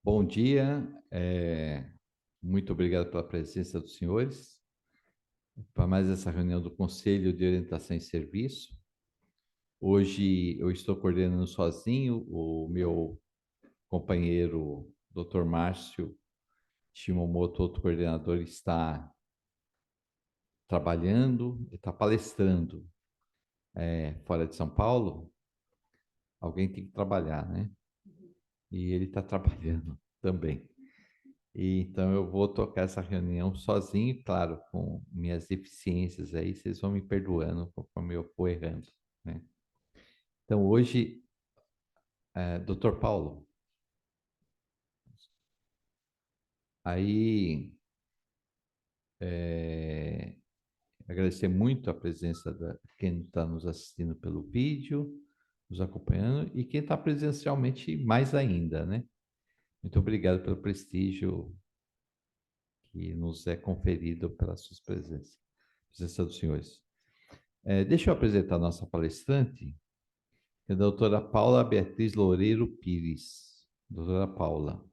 Bom dia, muito obrigado pela presença dos senhores para mais essa reunião do Conselho de Orientação e Serviço. Hoje eu estou coordenando sozinho, o meu companheiro, Dr. Márcio Shimomoto, outro coordenador, está trabalhando, está palestrando fora de São Paulo. Alguém tem que trabalhar, né? E ele está trabalhando também. E, então eu vou tocar essa reunião sozinho, claro, com minhas deficiências aí, vocês vão me perdoando conforme eu for errando, né? Então hoje, Dr. Paulo, aí é, agradecer muito a presença da quem está nos assistindo pelo vídeo, nos acompanhando, e quem está presencialmente mais ainda, né? Muito obrigado pelo prestígio que nos é conferido pela sua presença dos senhores. Deixa eu apresentar a nossa palestrante, que é a doutora Paula Beatriz Loureiro Pires. Doutora Paula,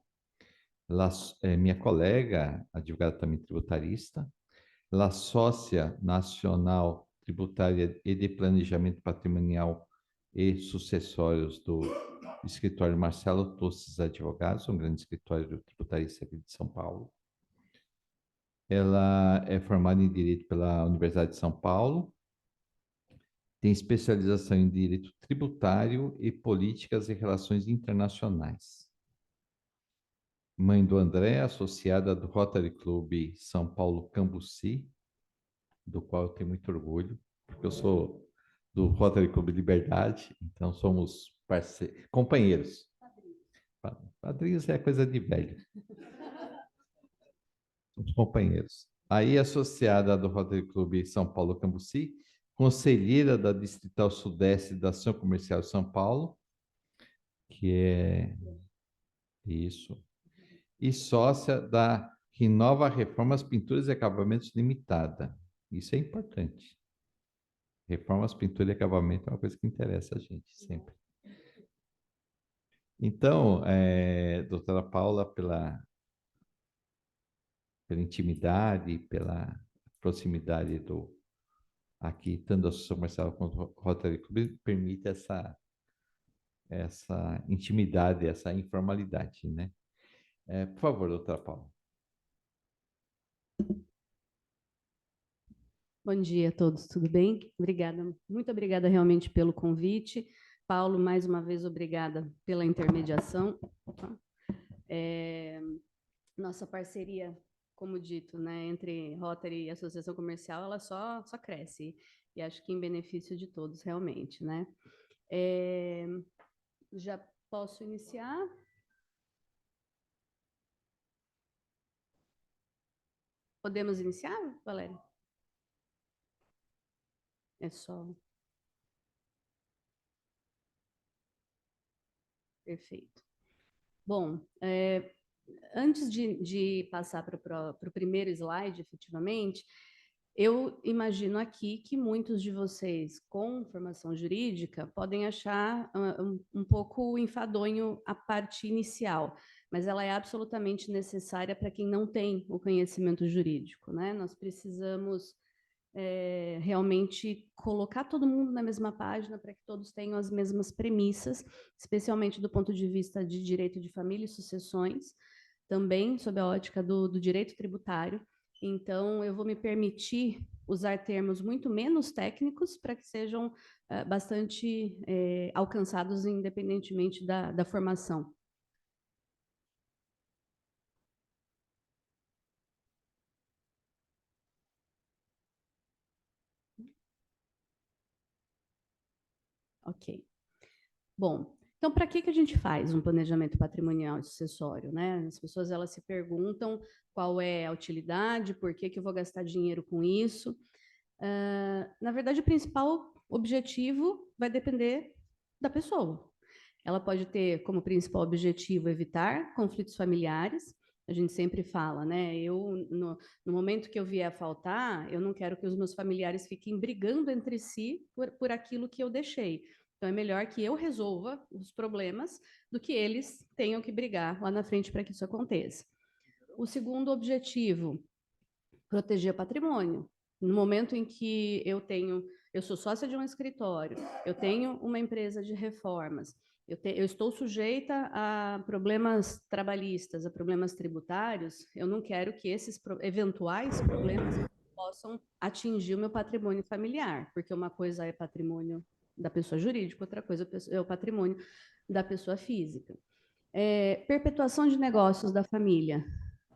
ela é minha colega, advogada também tributarista, ela é sócia nacional tributária e de planejamento patrimonial e sucessórios do escritório Marcelo Tostes Advogados, um grande escritório tributarista aqui de São Paulo. Ela é formada em Direito pela Universidade de São Paulo, tem especialização em Direito Tributário e Políticas e Relações Internacionais. Mãe do André, associada do Rotary Club São Paulo Cambuci, do qual eu tenho muito orgulho, porque eu sou do Rotary Club Liberdade, então somos companheiros. Padrinhos é coisa de velho. Somos companheiros. Aí, associada do Rotary Club São Paulo Cambuci, conselheira da Distrital Sudeste da Ação Comercial de São Paulo, que é isso, e sócia da Renova Reformas Pinturas e Acabamentos Limitada. Isso é importante. Reformas, pintura e acabamento é uma coisa que interessa a gente sempre. Então, doutora Paula, pela intimidade, pela proximidade aqui, tanto da Associação Comercial quanto do Rotary Club, permite essa intimidade, essa informalidade, né? Por favor, doutora Paula. Bom dia a todos, tudo bem? Obrigada, muito obrigada realmente pelo convite. Paulo, mais uma vez, obrigada pela intermediação. Nossa parceria, como dito, né, entre Rotary e Associação Comercial, ela só cresce, e acho que em benefício de todos, realmente, né? Já posso iniciar? Podemos iniciar, Valéria? É só... Perfeito. Bom, antes de passar para o primeiro slide, efetivamente, eu imagino aqui que muitos de vocês com formação jurídica podem achar um pouco enfadonho a parte inicial, mas ela é absolutamente necessária para quem não tem o conhecimento jurídico, né? Nós precisamos realmente colocar todo mundo na mesma página para que todos tenham as mesmas premissas, especialmente do ponto de vista de direito de família e sucessões, também sob a ótica do direito tributário. Então, eu vou me permitir usar termos muito menos técnicos para que sejam bastante alcançados independentemente da formação. Ok. Bom, então para que a gente faz um planejamento patrimonial e sucessório, né? As pessoas elas se perguntam qual é a utilidade, por que eu vou gastar dinheiro com isso. Na verdade, o principal objetivo vai depender da pessoa. Ela pode ter como principal objetivo evitar conflitos familiares. A gente sempre fala, né? No momento que eu vier a faltar, eu não quero que os meus familiares fiquem brigando entre si por aquilo que eu deixei. Então, é melhor que eu resolva os problemas do que eles tenham que brigar lá na frente para que isso aconteça. O segundo objetivo, proteger o patrimônio. No momento em que eu sou sócia de um escritório, eu tenho uma empresa de reformas, eu estou sujeita a problemas trabalhistas, a problemas tributários, eu não quero que esses eventuais problemas possam atingir o meu patrimônio familiar, porque uma coisa é patrimônio da pessoa jurídica, outra coisa é o patrimônio da pessoa física. Perpetuação de negócios da família.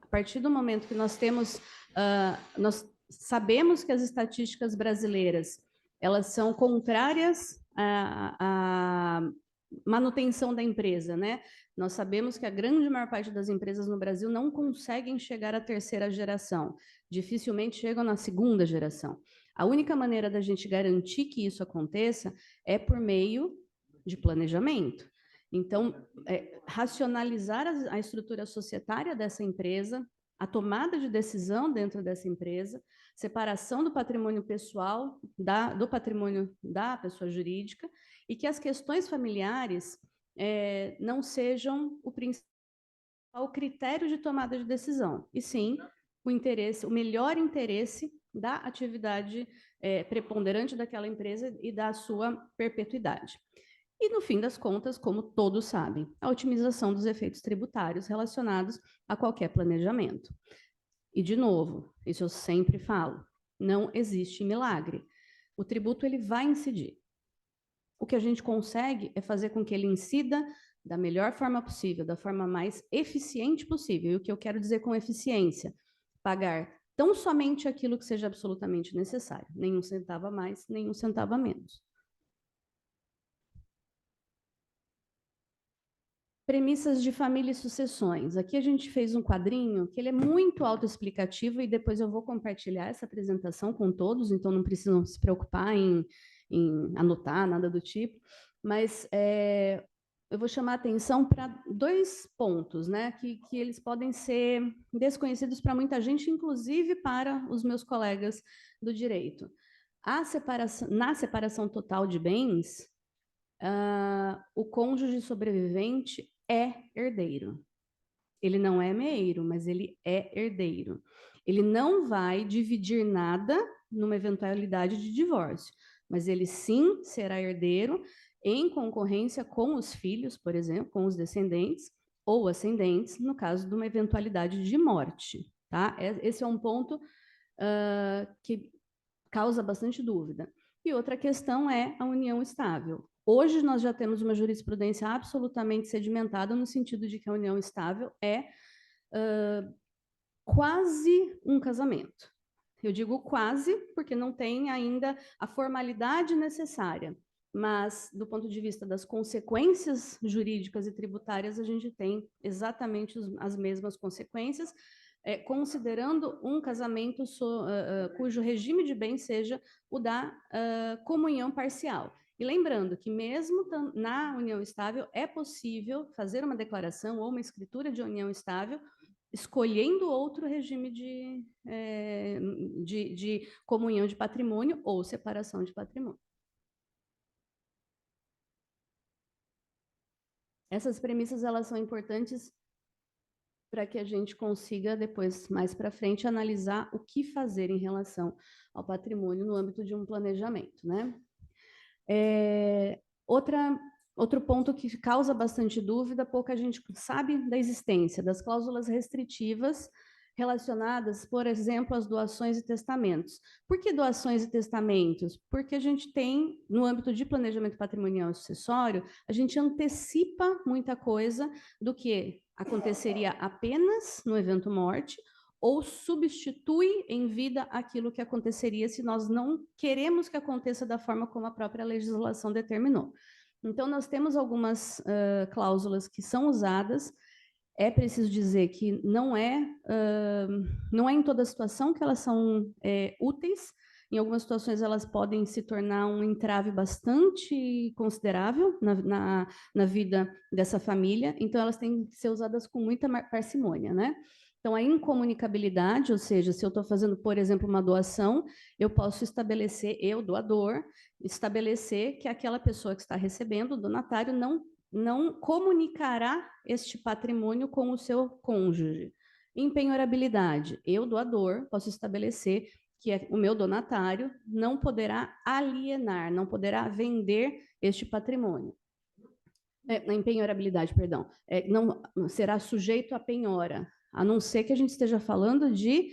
A partir do momento que nós temos, nós sabemos que as estatísticas brasileiras, elas são contrárias à manutenção da empresa, né? Nós sabemos que a grande maior parte das empresas no Brasil não conseguem chegar à terceira geração, dificilmente chegam na segunda geração. A única maneira da gente garantir que isso aconteça é por meio de planejamento. Então, racionalizar a estrutura societária dessa empresa, a tomada de decisão dentro dessa empresa, separação do patrimônio pessoal do patrimônio da pessoa jurídica, e que as questões familiares não sejam o principal critério de tomada de decisão, e sim o melhor interesse da atividade preponderante daquela empresa e da sua perpetuidade. E, no fim das contas, como todos sabem, a otimização dos efeitos tributários relacionados a qualquer planejamento. E, de novo, isso eu sempre falo, não existe milagre. O tributo ele vai incidir. O que a gente consegue é fazer com que ele incida da melhor forma possível, da forma mais eficiente possível. E o que eu quero dizer com eficiência? Pagar tão somente aquilo que seja absolutamente necessário. Nem um centavo a mais, nem um centavo a menos. Premissas de família e sucessões. Aqui a gente fez um quadrinho que ele é muito autoexplicativo e depois eu vou compartilhar essa apresentação com todos, então não precisam se preocupar em anotar, nada do tipo. Mas eu vou chamar a atenção para 2 pontos, né, que eles podem ser desconhecidos para muita gente, inclusive para os meus colegas do direito. Na separação total de bens, o cônjuge sobrevivente é herdeiro. Ele não é meeiro, mas ele é herdeiro. Ele não vai dividir nada numa eventualidade de divórcio, mas ele sim será herdeiro em concorrência com os filhos, por exemplo, com os descendentes ou ascendentes, no caso de uma eventualidade de morte. Tá? Esse é um ponto que causa bastante dúvida. E outra questão é a união estável. Hoje nós já temos uma jurisprudência absolutamente sedimentada no sentido de que a união estável é quase um casamento. Eu digo quase porque não tem ainda a formalidade necessária, mas do ponto de vista das consequências jurídicas e tributárias, a gente tem exatamente as mesmas consequências, considerando um casamento cujo regime de bem seja o da comunhão parcial. E lembrando que mesmo na união estável é possível fazer uma declaração ou uma escritura de união estável escolhendo outro regime de comunhão de patrimônio ou separação de patrimônio. Essas premissas elas são importantes para que a gente consiga depois, mais para frente, analisar o que fazer em relação ao patrimônio no âmbito de um planejamento, né? Outro ponto que causa bastante dúvida, pouca gente sabe da existência das cláusulas restritivas relacionadas, por exemplo, às doações e testamentos. Por que doações e testamentos? Porque a gente tem, no âmbito de planejamento patrimonial e sucessório, a gente antecipa muita coisa do que aconteceria apenas no evento morte ou substitui em vida aquilo que aconteceria se nós não queremos que aconteça da forma como a própria legislação determinou. Então, nós temos algumas cláusulas que são usadas. É preciso dizer que não é em toda situação que elas são úteis. Em algumas situações, elas podem se tornar um entrave bastante considerável na vida dessa família. Então, elas têm que ser usadas com muita parcimônia, né? Então, a incomunicabilidade, ou seja, se eu estou fazendo, por exemplo, uma doação, eu posso estabelecer, eu, doador, estabelecer que aquela pessoa que está recebendo, o donatário, não comunicará este patrimônio com o seu cônjuge. Impenhorabilidade, eu, doador, posso estabelecer que o meu donatário não poderá alienar, não poderá vender este patrimônio. Na empenhorabilidade, perdão, não será sujeito à penhora, a não ser que a gente esteja falando de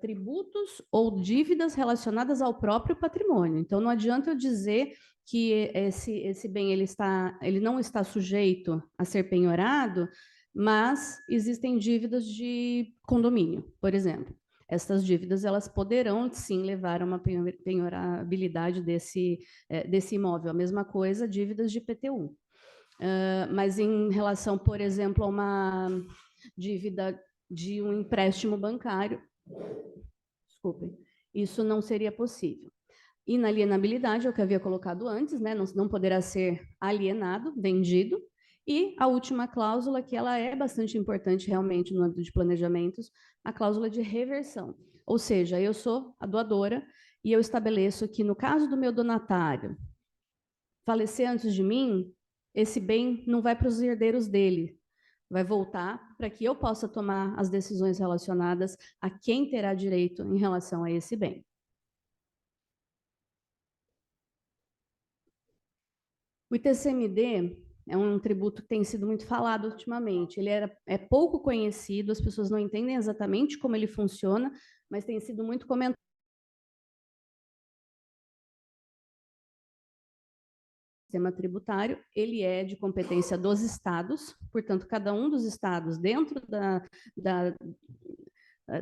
tributos ou dívidas relacionadas ao próprio patrimônio. Então, não adianta eu dizer que esse bem ele não está sujeito a ser penhorado, mas existem dívidas de condomínio, por exemplo. Essas dívidas elas poderão sim levar a uma penhorabilidade desse imóvel. A mesma coisa, dívidas de IPTU. Mas em relação, por exemplo, a uma dívida de um empréstimo bancário, desculpem, isso não seria possível. Inalienabilidade é o que eu havia colocado antes, né? Não poderá ser alienado, vendido. E a última cláusula, que ela é bastante importante realmente no âmbito de planejamentos, a cláusula de reversão. Ou seja, eu sou a doadora e eu estabeleço que no caso do meu donatário falecer antes de mim, esse bem não vai para os herdeiros dele, vai voltar para que eu possa tomar as decisões relacionadas a quem terá direito em relação a esse bem. O ITCMD é um tributo que tem sido muito falado ultimamente. Ele é pouco conhecido, as pessoas não entendem exatamente como ele funciona, mas tem sido muito comentado. O sistema tributário, ele é de competência dos estados, portanto, cada um dos estados, dentro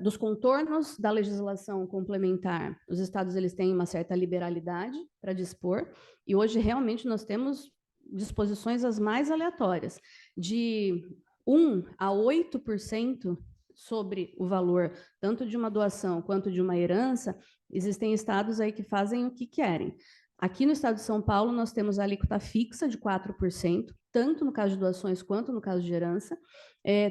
dos contornos da legislação complementar, os estados eles têm uma certa liberalidade para dispor, e hoje realmente nós temos disposições as mais aleatórias, de 1 a 8% sobre o valor, tanto de uma doação quanto de uma herança. Existem estados aí que fazem o que querem. Aqui no estado de São Paulo, nós temos a alíquota fixa de 4%, tanto no caso de doações quanto no caso de herança.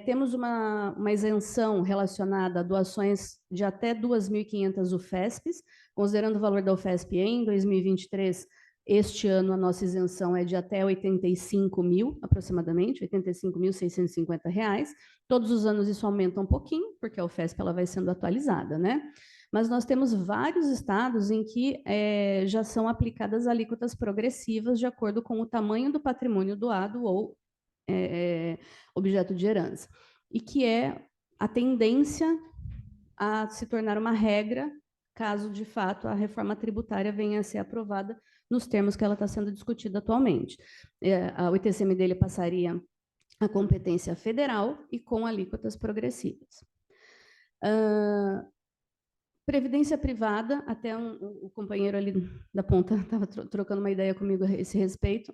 Temos uma isenção relacionada a doações de até 2.500 UFESPs, considerando o valor da UFESP em 2023, este ano a nossa isenção é de até 85 mil, aproximadamente, R$ 85.650. Todos os anos isso aumenta um pouquinho, porque a UFESP ela vai sendo atualizada, né? Mas nós temos vários estados em que já são aplicadas alíquotas progressivas de acordo com o tamanho do patrimônio doado ou objeto de herança, e que é a tendência a se tornar uma regra caso, de fato, a reforma tributária venha a ser aprovada nos termos que ela está sendo discutida atualmente. O ITCMD dele passaria a competência federal e com alíquotas progressivas. Previdência privada, até o companheiro ali da ponta estava trocando uma ideia comigo a esse respeito.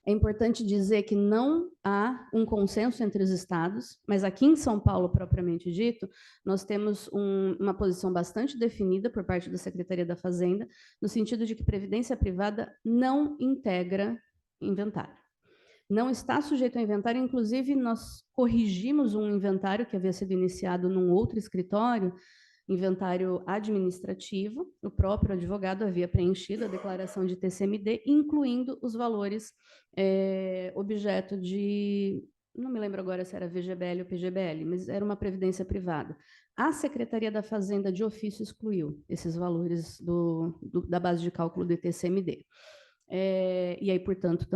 É importante dizer que não há um consenso entre os estados, mas aqui em São Paulo, propriamente dito, nós temos uma posição bastante definida por parte da Secretaria da Fazenda, no sentido de que previdência privada não integra inventário. Não está sujeito a inventário, inclusive nós corrigimos um inventário que havia sido iniciado num outro escritório, inventário administrativo. O próprio advogado havia preenchido a declaração de TCMD, incluindo os valores objeto de, não me lembro agora se era VGBL ou PGBL, mas era uma previdência privada. A Secretaria da Fazenda de ofício excluiu esses valores da base de cálculo do ITCMD. E aí, portanto,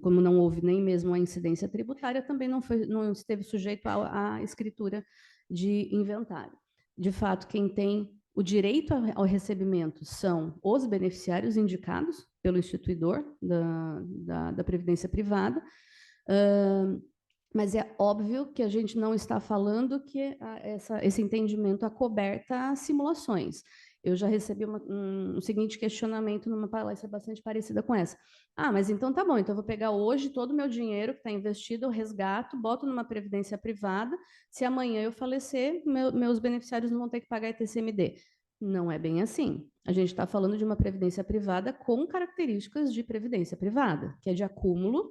como não houve nem mesmo a incidência tributária, também não esteve sujeito à escritura de inventário. De fato, quem tem o direito ao recebimento são os beneficiários indicados pelo instituidor da Previdência Privada, mas é óbvio que a gente não está falando que esse entendimento acoberta a simulações. Eu já recebi um seguinte questionamento numa palestra bastante parecida com essa. Mas então tá bom, então eu vou pegar hoje todo o meu dinheiro que está investido, eu resgato, boto numa previdência privada, se amanhã eu falecer, meus beneficiários não vão ter que pagar ITCMD. Não é bem assim. A gente está falando de uma previdência privada com características de previdência privada, que é de acúmulo,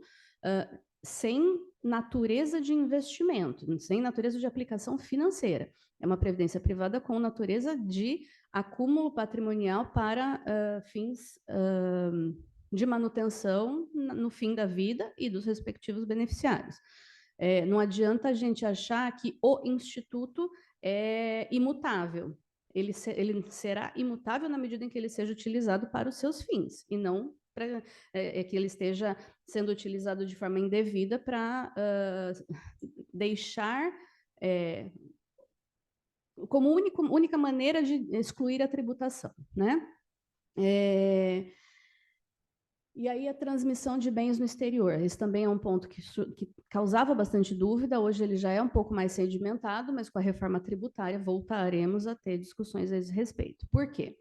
sem natureza de investimento, sem natureza de aplicação financeira. É uma previdência privada com natureza de acúmulo patrimonial para fins de manutenção no fim da vida e dos respectivos beneficiários. Não adianta a gente achar que o instituto é imutável. Ele será imutável na medida em que ele seja utilizado para os seus fins, e não para que ele esteja sendo utilizado de forma indevida para deixar como única maneira de excluir a tributação, né? E aí a transmissão de bens no exterior. Esse também é um ponto que causava bastante dúvida, hoje ele já é um pouco mais sedimentado, mas com a reforma tributária voltaremos a ter discussões a esse respeito. Por quê?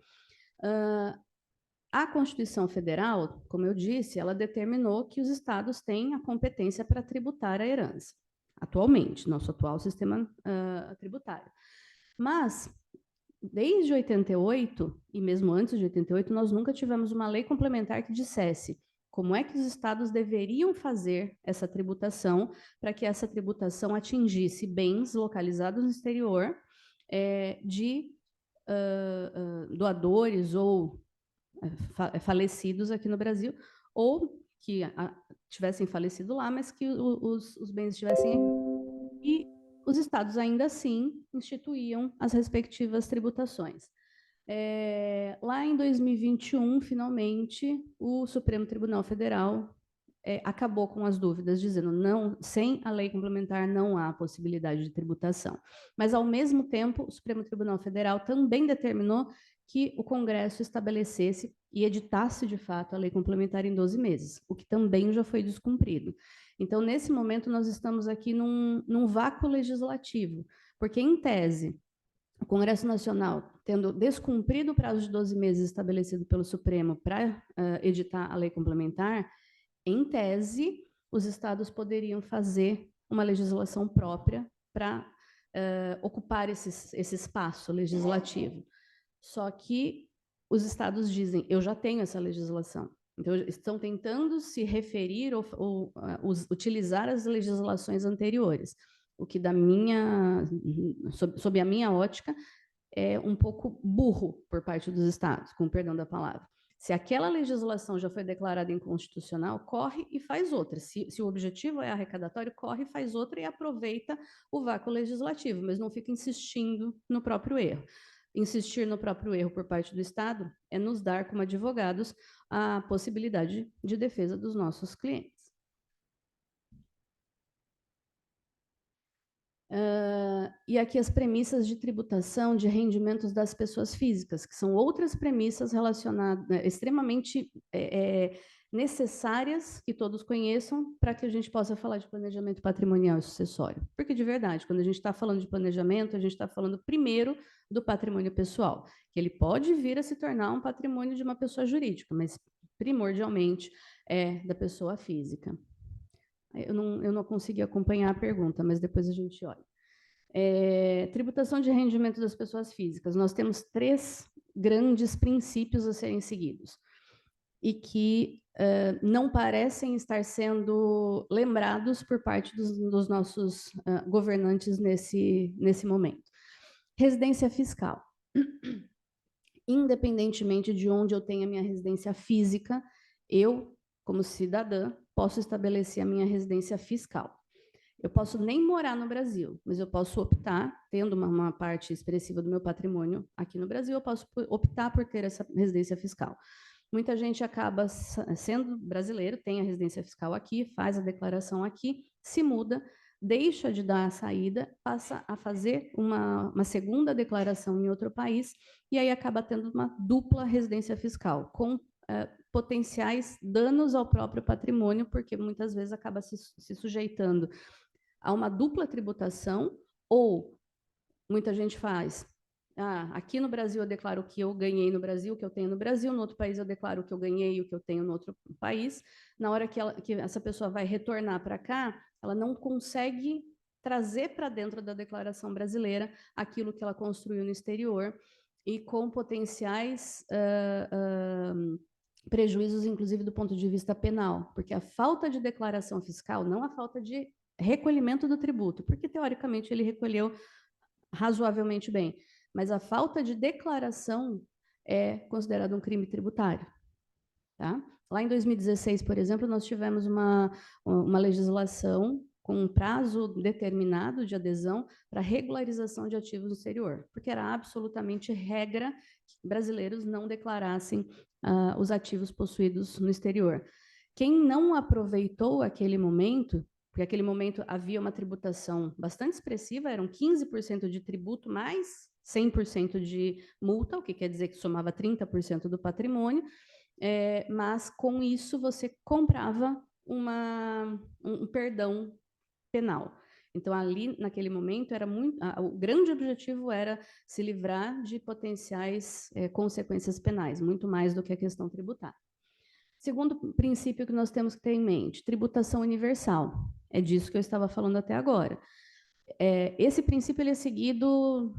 A Constituição Federal, como eu disse, ela determinou que os estados têm a competência para tributar a herança, atualmente, nosso atual sistema tributário. Mas, desde 88, e mesmo antes de 88, nós nunca tivemos uma lei complementar que dissesse como é que os estados deveriam fazer essa tributação para que essa tributação atingisse bens localizados no exterior de doadores ou falecidos aqui no Brasil, ou que tivessem falecido lá, mas que os bens estivessem... E os estados ainda assim instituíam as respectivas tributações. Lá em 2021, finalmente, o Supremo Tribunal Federal acabou com as dúvidas, dizendo não, sem a lei complementar não há possibilidade de tributação. Mas, ao mesmo tempo, o Supremo Tribunal Federal também determinou que o Congresso estabelecesse e editasse, de fato, a lei complementar em 12 meses, o que também já foi descumprido. Então, nesse momento, nós estamos aqui num vácuo legislativo, porque, em tese, o Congresso Nacional, tendo descumprido o prazo de 12 meses estabelecido pelo Supremo para editar a lei complementar, em tese, os estados poderiam fazer uma legislação própria para ocupar esse espaço legislativo. Só que os estados dizem, eu já tenho essa legislação. Então, estão tentando se referir ou utilizar as legislações anteriores, o que, sob a minha ótica, é um pouco burro por parte dos estados, com perdão da palavra. Se aquela legislação já foi declarada inconstitucional, corre e faz outra. Se o objetivo é arrecadatório, corre e faz outra e aproveita o vácuo legislativo, mas não fica insistindo no próprio erro. Insistir no próprio erro por parte do Estado é nos dar, como advogados, a possibilidade de defesa dos nossos clientes. E aqui as premissas de tributação de rendimentos das pessoas físicas, que são outras premissas relacionadas, extremamente necessárias, que todos conheçam, para que a gente possa falar de planejamento patrimonial e sucessório. Porque, de verdade, quando a gente está falando de planejamento, a gente está falando primeiro do patrimônio pessoal, que ele pode vir a se tornar um patrimônio de uma pessoa jurídica, mas primordialmente é da pessoa física. Eu não consegui acompanhar a pergunta, mas depois a gente olha. Tributação de rendimento das pessoas físicas. Nós temos 3 grandes princípios a serem seguidos e que não parecem estar sendo lembrados por parte dos nossos governantes nesse momento. Residência fiscal. Independentemente de onde eu tenha minha residência física, eu, como cidadã, posso estabelecer a minha residência fiscal. Eu posso nem morar no Brasil, mas eu posso optar, tendo uma parte expressiva do meu patrimônio aqui no Brasil, eu posso optar por ter essa residência fiscal. Muita gente acaba sendo brasileiro, tem a residência fiscal aqui, faz a declaração aqui, se muda, deixa de dar a saída, passa a fazer uma segunda declaração em outro país, e aí acaba tendo uma dupla residência fiscal, com potenciais danos ao próprio patrimônio, porque muitas vezes acaba se sujeitando a uma dupla tributação, ou muita gente faz, aqui no Brasil eu declaro o que eu ganhei no Brasil, o que eu tenho no Brasil, no outro país eu declaro o que eu ganhei e o que eu tenho no outro país. Na hora que essa pessoa vai retornar para cá, ela não consegue trazer para dentro da declaração brasileira aquilo que ela construiu no exterior, e com potenciais prejuízos, inclusive do ponto de vista penal, porque a falta de declaração fiscal, não a falta de recolhimento do tributo, porque teoricamente ele recolheu razoavelmente bem, mas a falta de declaração é considerada um crime tributário. Tá? Lá em 2016, por exemplo, nós tivemos uma legislação com um prazo determinado de adesão para regularização de ativos no exterior, porque era absolutamente regra que brasileiros não declarassem os ativos possuídos no exterior. Quem não aproveitou aquele momento, porque naquele momento havia uma tributação bastante expressiva, eram 15% de tributo mais 100% de multa, o que quer dizer que somava 30% do patrimônio, mas com isso você comprava um perdão penal. Então, ali, naquele momento, era o grande objetivo era se livrar de potenciais consequências penais, muito mais do que a questão tributária. Segundo princípio que nós temos que ter em mente, tributação universal. É disso que eu estava falando até agora. Esse princípio ele é seguido,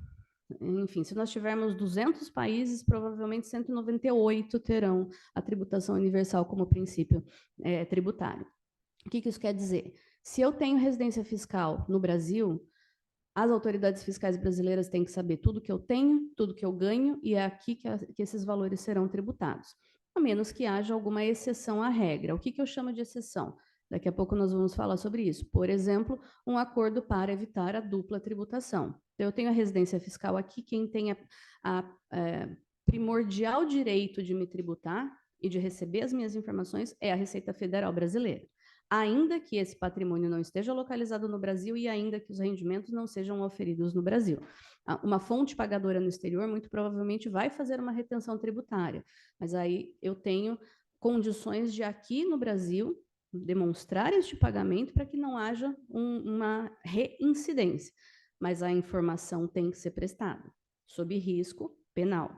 enfim, se nós tivermos 200 países, provavelmente 198 terão a tributação universal como princípio tributário. O que isso quer dizer? Se eu tenho residência fiscal no Brasil, as autoridades fiscais brasileiras têm que saber tudo que eu tenho, tudo que eu ganho, e é aqui que esses valores serão tributados, a menos que haja alguma exceção à regra. O que eu chamo de exceção? Daqui a pouco nós vamos falar sobre isso. Por exemplo, um acordo para evitar a dupla tributação. Eu tenho a residência fiscal aqui, quem tem a primordial direito de me tributar e de receber as minhas informações é a Receita Federal brasileira, ainda que esse patrimônio não esteja localizado no Brasil e ainda que os rendimentos não sejam oferidos no Brasil. Uma fonte pagadora no exterior muito provavelmente vai fazer uma retenção tributária, mas aí eu tenho condições de aqui no Brasil demonstrar este pagamento para que não haja uma reincidência, mas a informação tem que ser prestada, sob risco penal.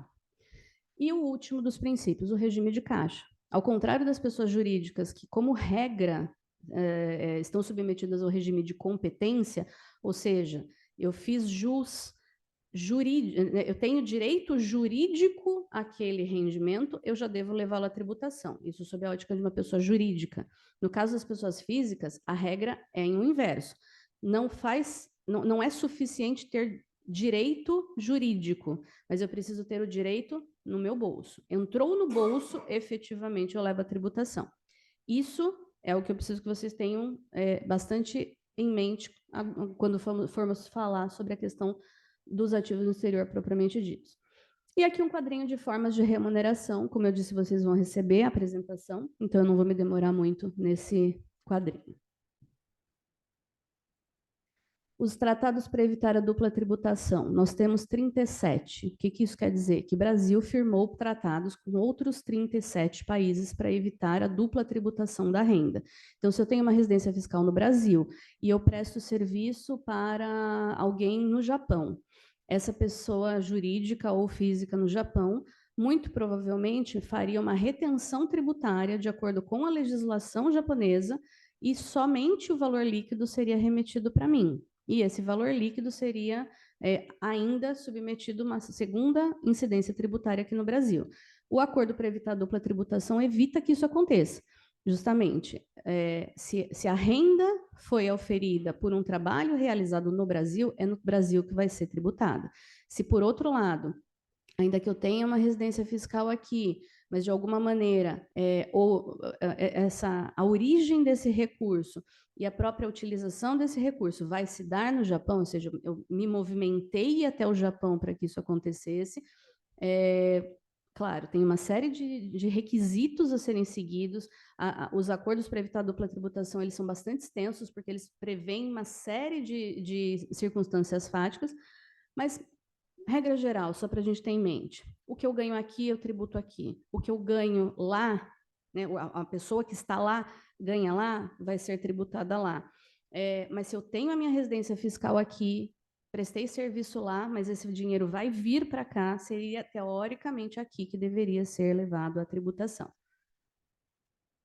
E o último dos princípios, o regime de caixa. Ao contrário das pessoas jurídicas que, como regra, estão submetidas ao regime de competência, ou seja, eu fiz jus jurídico, eu tenho direito jurídico àquele rendimento, eu já devo levá-lo à tributação. Isso sob a ótica de uma pessoa jurídica. No caso das pessoas físicas, a regra é em o inverso. Não é suficiente ter direito jurídico, mas eu preciso ter o direito no meu bolso. Entrou no bolso, efetivamente eu levo a tributação. Isso é o que eu preciso que vocês tenham bastante em mente quando formos falar sobre a questão dos ativos no exterior propriamente ditos. E aqui um quadrinho de formas de remuneração. Como eu disse, vocês vão receber a apresentação, então eu não vou me demorar muito nesse quadrinho. Os tratados para evitar a dupla tributação. Nós temos 37. O que isso quer dizer? Que o Brasil firmou tratados com outros 37 países para evitar a dupla tributação da renda. Então, se eu tenho uma residência fiscal no Brasil e eu presto serviço para alguém no Japão, essa pessoa jurídica ou física no Japão, muito provavelmente faria uma retenção tributária de acordo com a legislação japonesa e somente o valor líquido seria remetido para mim. E esse valor líquido seria ainda submetido a uma segunda incidência tributária aqui no Brasil. O acordo para evitar a dupla tributação evita que isso aconteça. Justamente, se a renda foi oferida por um trabalho realizado no Brasil, é no Brasil que vai ser tributada. Se, por outro lado, ainda que eu tenha uma residência fiscal aqui, mas de alguma maneira a origem desse recurso e a própria utilização desse recurso vai se dar no Japão, ou seja, eu me movimentei até o Japão para que isso acontecesse, claro, tem uma série de requisitos a serem seguidos. Os acordos para evitar a dupla tributação, eles são bastante extensos, porque eles prevêem uma série de circunstâncias fáticas, mas, regra geral, só para a gente ter em mente, o que eu ganho aqui, eu tributo aqui. O que eu ganho lá, né, a pessoa que está lá, ganha lá, vai ser tributada lá. Mas se eu tenho a minha residência fiscal aqui, prestei serviço lá, mas esse dinheiro vai vir para cá, seria teoricamente aqui que deveria ser levado à tributação.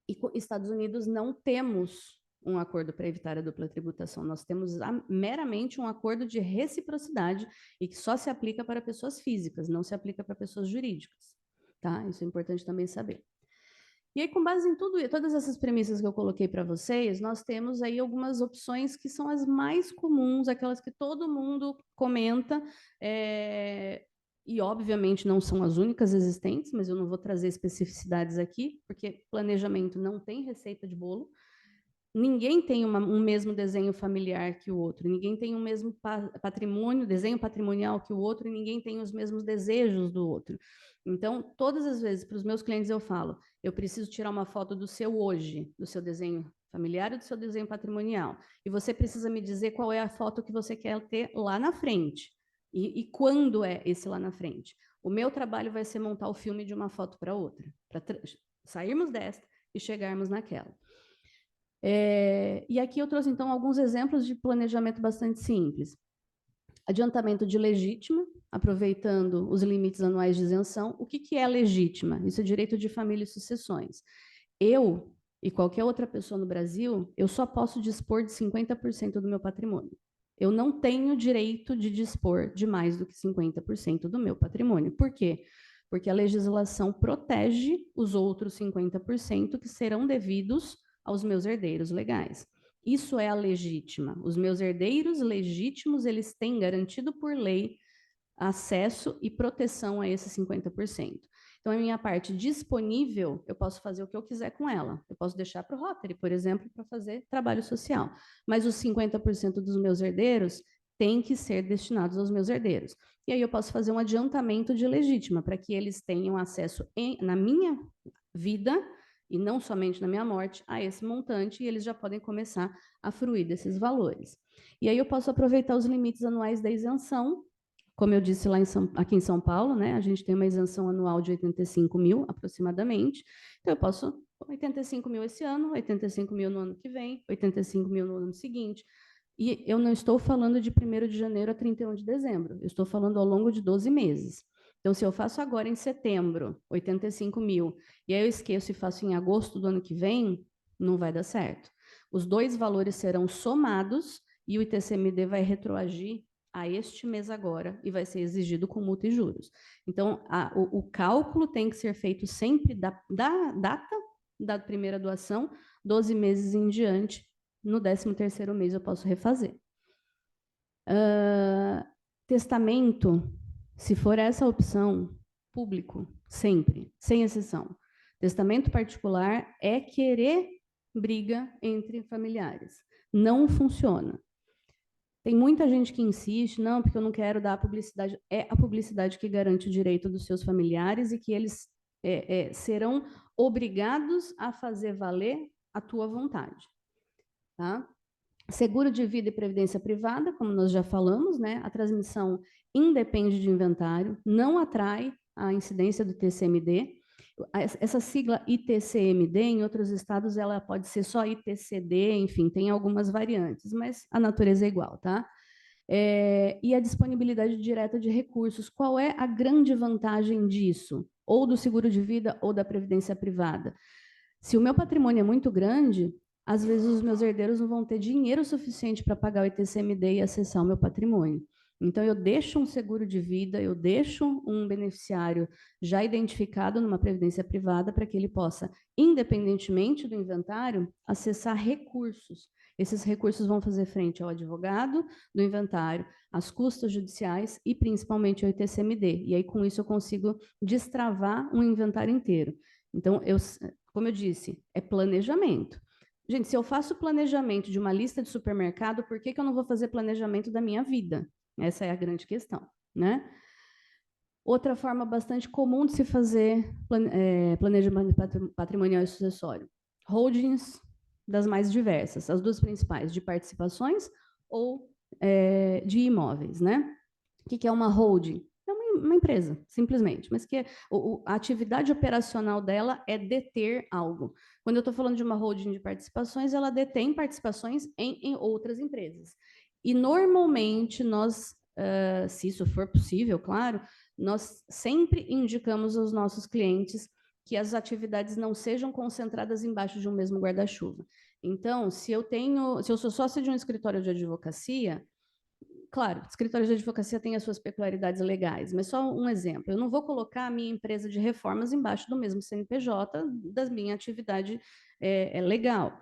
E Estados Unidos não temos um acordo para evitar a dupla tributação, nós temos meramente um acordo de reciprocidade e que só se aplica para pessoas físicas, não se aplica para pessoas jurídicas, tá? Isso é importante também saber. E aí, com base em todas essas premissas que eu coloquei para vocês, nós temos aí algumas opções que são as mais comuns, aquelas que todo mundo comenta, e obviamente não são as únicas existentes, mas eu não vou trazer especificidades aqui, porque planejamento não tem receita de bolo. Ninguém tem um mesmo desenho familiar que o outro, ninguém tem o mesmo patrimônio, desenho patrimonial que o outro, e ninguém tem os mesmos desejos do outro. Então, todas as vezes, para os meus clientes eu falo, eu preciso tirar uma foto do seu hoje, do seu desenho familiar e do seu desenho patrimonial. E você precisa me dizer qual é a foto que você quer ter lá na frente. E quando é esse lá na frente. O meu trabalho vai ser montar o filme de uma foto para outra, para sairmos desta e chegarmos naquela. E aqui eu trouxe, então, alguns exemplos de planejamento bastante simples. Adiantamento de legítima, aproveitando os limites anuais de isenção. O que é legítima? Isso é direito de família e sucessões. Eu e qualquer outra pessoa no Brasil, eu só posso dispor de 50% do meu patrimônio. Eu não tenho direito de dispor de mais do que 50% do meu patrimônio. Por quê? Porque a legislação protege os outros 50% que serão devidos aos meus herdeiros legais. Isso é a legítima. Os meus herdeiros legítimos, eles têm garantido por lei acesso e proteção a esses 50%. Então, a minha parte disponível, eu posso fazer o que eu quiser com ela. Eu posso deixar para o Rotary, por exemplo, para fazer trabalho social. Mas os 50% dos meus herdeiros têm que ser destinados aos meus herdeiros. E aí eu posso fazer um adiantamento de legítima, para que eles tenham acesso na minha vida, e não somente na minha morte, a esse montante, e eles já podem começar a fruir desses valores. E aí eu posso aproveitar os limites anuais da isenção. Como eu disse lá aqui em São Paulo, né, a gente tem uma isenção anual de 85 mil, aproximadamente. Então, eu posso 85 mil esse ano, 85 mil no ano que vem, 85 mil no ano seguinte. E eu não estou falando de 1º de janeiro a 31 de dezembro, eu estou falando ao longo de 12 meses. Então, se eu faço agora em setembro, 85 mil, e aí eu esqueço e faço em agosto do ano que vem, não vai dar certo. Os dois valores serão somados e o ITCMD vai retroagir a este mês agora e vai ser exigido com multa e juros. Então, o cálculo tem que ser feito sempre da data da primeira doação, 12 meses em diante. No 13º mês eu posso refazer. Testamento, se for essa opção, público, sempre, sem exceção. Testamento particular é querer briga entre familiares. Não funciona. Tem muita gente que insiste, não, porque eu não quero dar publicidade. É a publicidade que garante o direito dos seus familiares e que eles serão obrigados a fazer valer a tua vontade. Tá? Seguro de vida e previdência privada, como nós já falamos, né? A transmissão independe de inventário, não atrai a incidência do TCMD. Essa sigla ITCMD, em outros estados, ela pode ser só ITCD, enfim, tem algumas variantes, mas a natureza é igual, tá? E a disponibilidade direta de recursos. Qual é a grande vantagem disso? Ou do seguro de vida ou da previdência privada? Se o meu patrimônio é muito grande, às vezes os meus herdeiros não vão ter dinheiro suficiente para pagar o ITCMD e acessar o meu patrimônio. Então, eu deixo um seguro de vida, eu deixo um beneficiário já identificado numa previdência privada para que ele possa, independentemente do inventário, acessar recursos. Esses recursos vão fazer frente ao advogado do inventário, às custas judiciais e principalmente ao ITCMD. E aí, com isso, eu consigo destravar um inventário inteiro. Então, como eu disse, é planejamento. Gente, se eu faço planejamento de uma lista de supermercado, por que eu não vou fazer planejamento da minha vida? Essa é a grande questão, né? Outra forma bastante comum de se fazer planejamento patrimonial e sucessório. Holdings das mais diversas, as duas principais, de participações ou de imóveis, né? O que é uma holding? É uma empresa, simplesmente, mas que a atividade operacional dela é deter algo. Quando eu estou falando de uma holding de participações, ela detém participações em outras empresas. E, normalmente, nós, se isso for possível, claro, nós sempre indicamos aos nossos clientes que as atividades não sejam concentradas embaixo de um mesmo guarda-chuva. Então, se eu sou sócia de um escritório de advocacia, claro, escritórios de advocacia têm as suas peculiaridades legais, mas só um exemplo. Eu não vou colocar a minha empresa de reformas embaixo do mesmo CNPJ da minha atividade legal.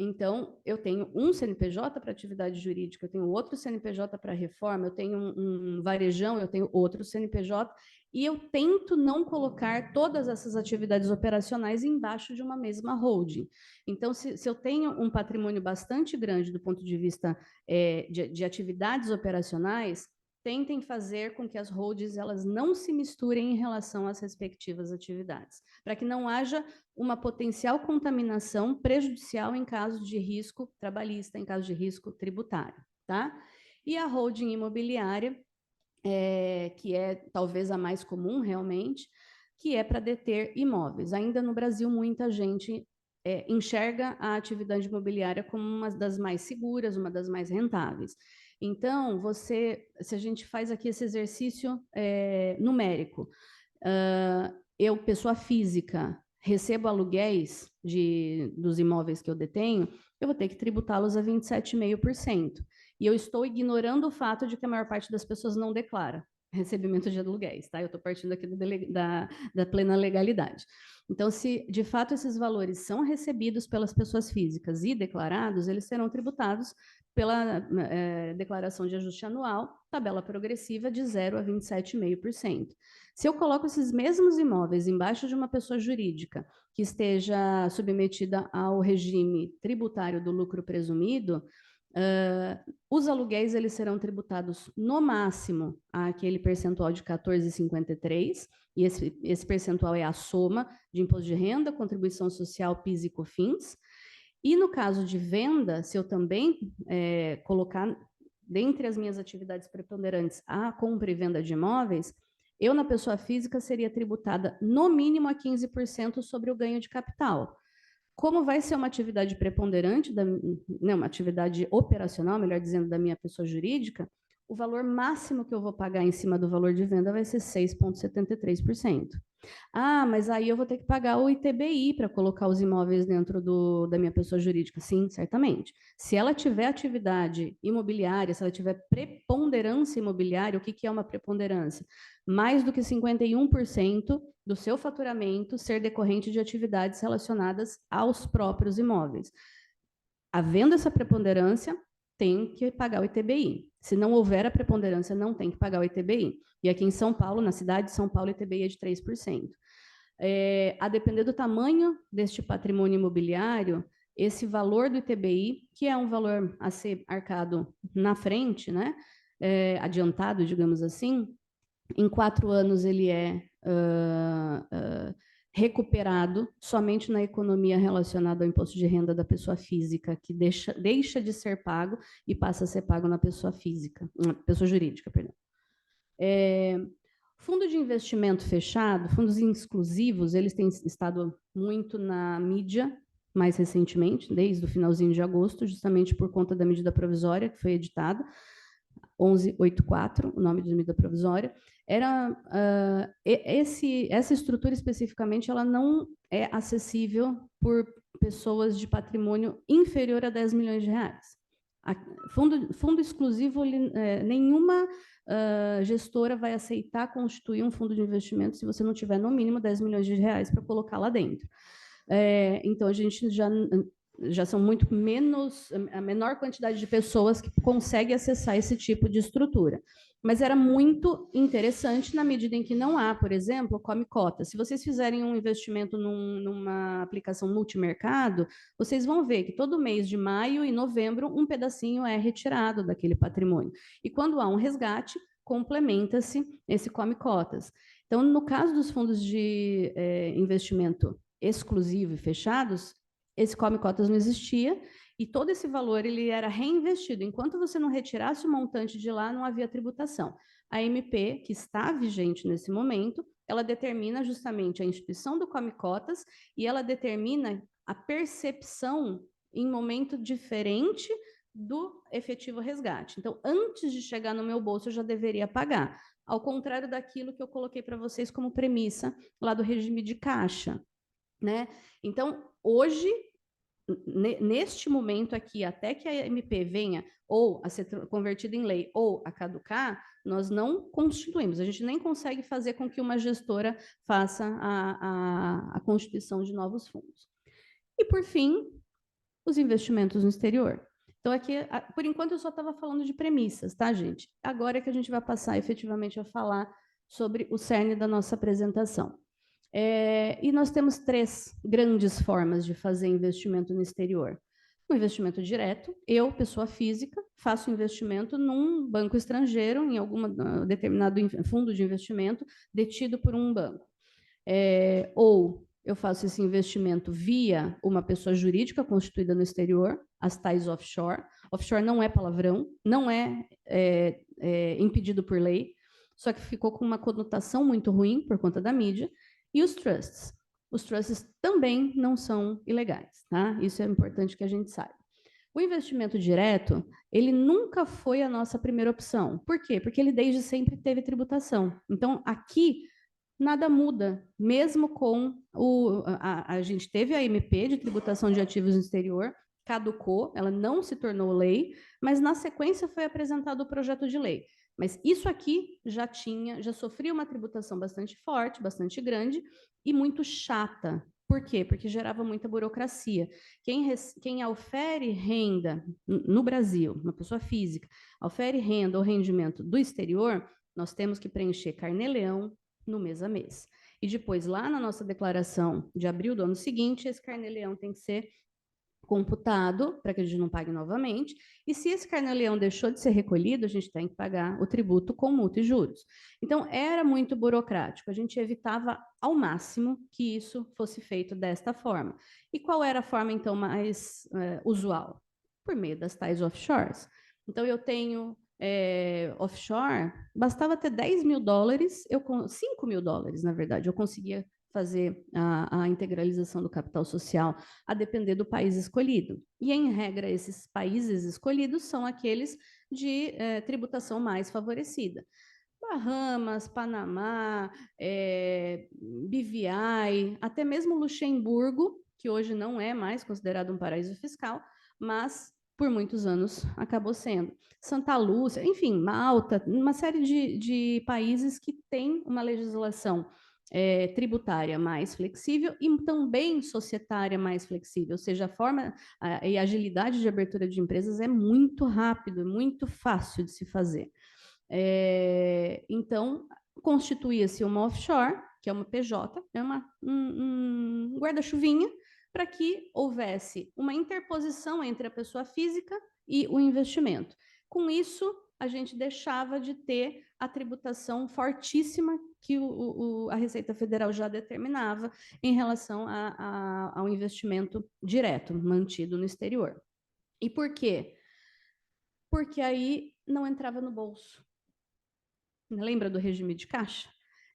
Então, eu tenho um CNPJ para atividade jurídica, eu tenho outro CNPJ para reforma, eu tenho um varejão, eu tenho outro CNPJ, e eu tento não colocar todas essas atividades operacionais embaixo de uma mesma holding. Então, se eu tenho um patrimônio bastante grande do ponto de vista de atividades operacionais, tentem fazer com que as holdings elas não se misturem em relação às respectivas atividades, para que não haja uma potencial contaminação prejudicial em caso de risco trabalhista, em caso de risco tributário, tá? E a holding imobiliária, que é talvez a mais comum realmente, que é para deter imóveis. Ainda no Brasil, muita gente enxerga a atividade imobiliária como uma das mais seguras, uma das mais rentáveis. Então, se a gente faz aqui esse exercício numérico, eu, pessoa física, recebo aluguéis dos imóveis que eu detenho, eu vou ter que tributá-los a 27,5%. E eu estou ignorando o fato de que a maior parte das pessoas não declara recebimento de aluguéis, tá? Eu estou partindo aqui da plena legalidade. Então, se de fato esses valores são recebidos pelas pessoas físicas e declarados, eles serão tributados pela declaração de ajuste anual, tabela progressiva de 0 a 27,5%. Se eu coloco esses mesmos imóveis embaixo de uma pessoa jurídica que esteja submetida ao regime tributário do lucro presumido, os aluguéis eles serão tributados no máximo àquele percentual de 14,53%, e esse percentual é a soma de imposto de renda, contribuição social, PIS e COFINS. E no caso de venda, se eu também colocar dentre as minhas atividades preponderantes a compra e venda de imóveis, eu, na pessoa física, seria tributada no mínimo a 15% sobre o ganho de capital. Como vai ser uma atividade preponderante, uma atividade operacional, melhor dizendo, da minha pessoa jurídica, o valor máximo que eu vou pagar em cima do valor de venda vai ser 6,73%. Ah, mas aí eu vou ter que pagar o ITBI para colocar os imóveis dentro da minha pessoa jurídica. Sim, certamente. Se ela tiver atividade imobiliária, se ela tiver preponderância imobiliária, o que é uma preponderância? Mais do que 51% do seu faturamento ser decorrente de atividades relacionadas aos próprios imóveis. Havendo essa preponderância, tem que pagar o ITBI. Se não houver a preponderância, não tem que pagar o ITBI. E aqui em São Paulo, na cidade de São Paulo, o ITBI é de 3%. A depender do tamanho deste patrimônio imobiliário, esse valor do ITBI, que é um valor a ser arcado na frente, né, adiantado, digamos assim, em 4 anos ele é recuperado somente na economia relacionada ao imposto de renda da pessoa física, que deixa de ser pago e passa a ser pago na pessoa física, na pessoa jurídica, perdão. Fundo de investimento fechado, fundos exclusivos, eles têm estado muito na mídia mais recentemente, desde o finalzinho de agosto, justamente por conta da medida provisória que foi editada, 1184, o nome da medida provisória. Essa estrutura especificamente, ela não é acessível por pessoas de patrimônio inferior a 10 milhões de reais. Fundo exclusivo, nenhuma gestora vai aceitar constituir um fundo de investimento se você não tiver no mínimo 10 milhões de reais para colocar lá dentro. Então, a gente já são muito menos, a menor quantidade de pessoas que consegue acessar esse tipo de estrutura. Mas era muito interessante na medida em que não há, por exemplo, come cota. Se vocês fizerem um investimento numa aplicação multimercado, vocês vão ver que todo mês de maio e novembro um pedacinho é retirado daquele patrimônio. E quando há um resgate, complementa-se esse come cotas. Então, no caso dos fundos de investimento exclusivo e fechados, esse come cotas não existia e todo esse valor ele era reinvestido. Enquanto você não retirasse o montante de lá, não havia tributação. A MP, que está vigente nesse momento, ela determina justamente a instituição do come cotas e ela determina a percepção em momento diferente do efetivo resgate. Então, antes de chegar no meu bolso, eu já deveria pagar. Ao contrário daquilo que eu coloquei para vocês como premissa lá do regime de caixa, né? Então, hoje, neste momento aqui, até que a MP venha ou a ser convertida em lei ou a caducar, nós não constituímos, a gente nem consegue fazer com que uma gestora faça a constituição de novos fundos. E, por fim, os investimentos no exterior. Então, aqui, por enquanto, eu só estava falando de premissas, tá, gente? Agora é que a gente vai passar efetivamente a falar sobre o cerne da nossa apresentação. E nós temos 3 grandes formas de fazer investimento no exterior. O investimento direto, eu, pessoa física, faço investimento num banco estrangeiro, em algum determinado fundo de investimento detido por um banco. Ou eu faço esse investimento via uma pessoa jurídica constituída no exterior, as tais offshore. Offshore não é palavrão, não é impedido por lei, só que ficou com uma conotação muito ruim por conta da mídia. E os trusts. Os trusts também não são ilegais, tá? Isso é importante que a gente saiba. O investimento direto, ele nunca foi a nossa primeira opção. Por quê? Porque ele desde sempre teve tributação. Então, aqui, nada muda, mesmo com a gente teve a MP de tributação de ativos no exterior, caducou, ela não se tornou lei, mas na sequência foi apresentado o projeto de lei. Mas isso aqui já sofria uma tributação bastante forte, bastante grande e muito chata. Por quê? Porque gerava muita burocracia. Quem ofere renda no Brasil, uma pessoa física, ofere renda ou rendimento do exterior, nós temos que preencher carnê-leão no mês a mês. E depois, lá na nossa declaração de abril do ano seguinte, esse carnê-leão tem que ser computado para que a gente não pague novamente, e se esse carnê-leão deixou de ser recolhido, a gente tem que pagar o tributo com multa e juros. Então, era muito burocrático, a gente evitava ao máximo que isso fosse feito desta forma. E qual era a forma, então, mais usual? Por meio das tais offshores. Então, eu tenho offshore, bastava ter $10 mil, $5 mil, na verdade, eu conseguia fazer a integralização do capital social, a depender do país escolhido. E, em regra, esses países escolhidos são aqueles de tributação mais favorecida. Bahamas, Panamá, BVI, até mesmo Luxemburgo, que hoje não é mais considerado um paraíso fiscal, mas por muitos anos acabou sendo. Santa Lúcia, enfim, Malta, uma série de países que têm uma legislação tributária mais flexível e também societária mais flexível, ou seja, a forma e a agilidade de abertura de empresas é muito rápido, é muito fácil de se fazer. Então, constituía-se uma offshore, que é uma PJ, é um guarda-chuvinha, para que houvesse uma interposição entre a pessoa física e o investimento. Com isso, a gente deixava de ter a tributação fortíssima que a Receita Federal já determinava em relação ao investimento direto, mantido no exterior. E por quê? Porque aí não entrava no bolso. Lembra do regime de caixa?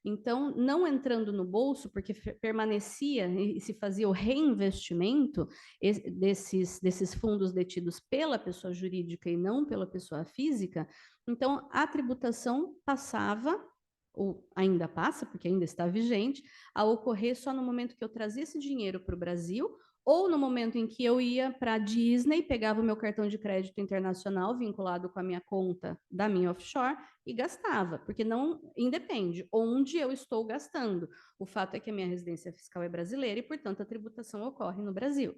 Então, não entrando no bolso, porque permanecia e se fazia o reinvestimento desses fundos detidos pela pessoa jurídica e não pela pessoa física, então a tributação passava, ou ainda passa, porque ainda está vigente, a ocorrer só no momento que eu trazia esse dinheiro para o Brasil, ou no momento em que eu ia para a Disney, pegava o meu cartão de crédito internacional vinculado com a minha conta da minha offshore e gastava, porque não independe onde eu estou gastando. O fato é que a minha residência fiscal é brasileira e, portanto, a tributação ocorre no Brasil.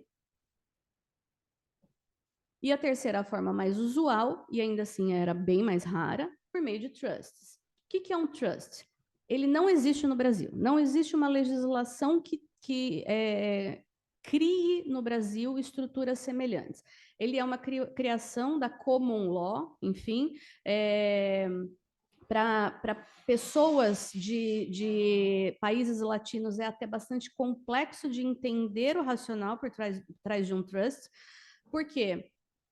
E a terceira forma mais usual, e ainda assim era bem mais rara, por meio de trusts. O que é um trust? Ele não existe no Brasil. Não existe uma legislação que crie no Brasil estruturas semelhantes. Ele é uma criação da common law, enfim, para pessoas de países latinos é até bastante complexo de entender o racional por trás de um trust. Por quê?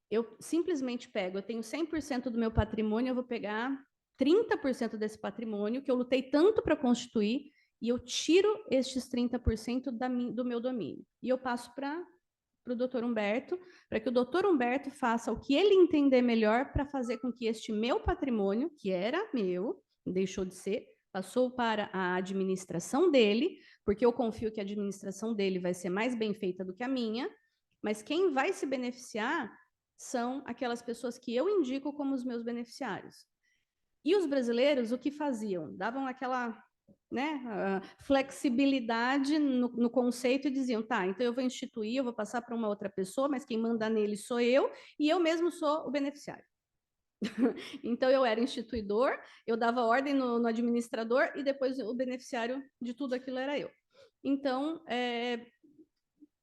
Eu simplesmente eu tenho 100% do meu patrimônio, eu vou pegar 30% desse patrimônio que eu lutei tanto para constituir e eu tiro estes 30% do meu domínio. E eu passo para o doutor Humberto, para que o doutor Humberto faça o que ele entender melhor para fazer com que este meu patrimônio, que era meu, deixou de ser, passou para a administração dele, porque eu confio que a administração dele vai ser mais bem feita do que a minha, mas quem vai se beneficiar são aquelas pessoas que eu indico como os meus beneficiários. E os brasileiros, o que faziam? Davam aquela, né, flexibilidade no conceito e diziam, tá, então eu vou instituir, eu vou passar para uma outra pessoa, mas quem manda nele sou eu, e eu mesmo sou o beneficiário. Então eu era instituidor, eu dava ordem no administrador e depois o beneficiário de tudo aquilo era eu. Então,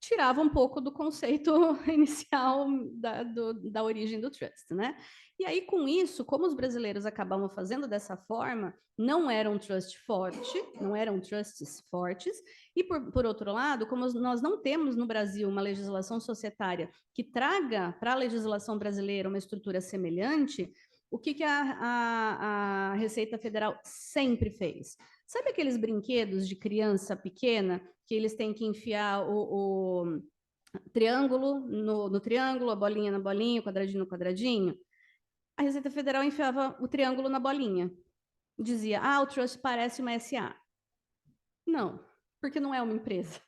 tirava um pouco do conceito inicial da origem do trust, né? E aí, com isso, como os brasileiros acabavam fazendo dessa forma, não eram trust forte, não eram trusts fortes, e por outro lado, como nós não temos no Brasil uma legislação societária que traga para a legislação brasileira uma estrutura semelhante, o que a Receita Federal sempre fez? Sabe aqueles brinquedos de criança pequena que eles têm que enfiar o triângulo no triângulo, a bolinha na bolinha, o quadradinho no quadradinho? A Receita Federal enfiava o triângulo na bolinha. Dizia, o trust parece uma SA. Não, porque não é uma empresa.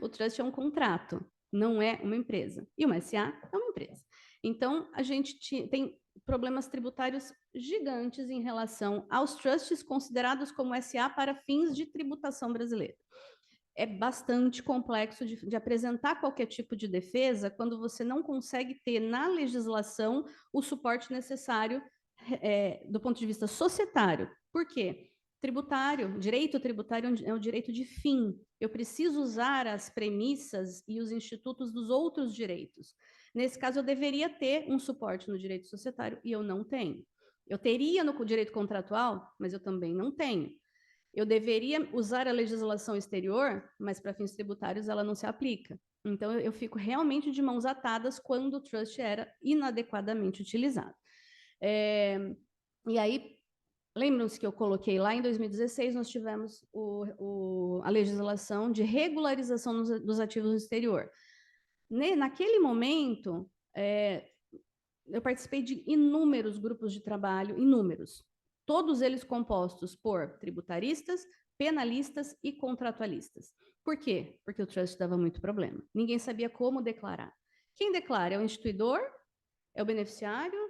O trust é um contrato, não é uma empresa. E uma SA é uma empresa. Então, a gente tem problemas tributários gigantes em relação aos trusts considerados como SA para fins de tributação brasileira. É bastante complexo de apresentar qualquer tipo de defesa quando você não consegue ter na legislação o suporte necessário do ponto de vista societário. Por quê? Direito tributário é um direito de fim. Eu preciso usar as premissas e os institutos dos outros direitos. Nesse caso, eu deveria ter um suporte no direito societário e eu não tenho. Eu teria no direito contratual, mas eu também não tenho. Eu deveria usar a legislação exterior, mas para fins tributários ela não se aplica. Então, eu fico realmente de mãos atadas quando o trust era inadequadamente utilizado. E aí, lembram-se que eu coloquei lá em 2016, nós tivemos a legislação de regularização dos ativos no exterior. Naquele momento, eu participei de inúmeros grupos de trabalho, inúmeros, todos eles compostos por tributaristas, penalistas e contratualistas. Por quê? Porque o trust dava muito problema. Ninguém sabia como declarar. Quem declara é o instituidor, é o beneficiário.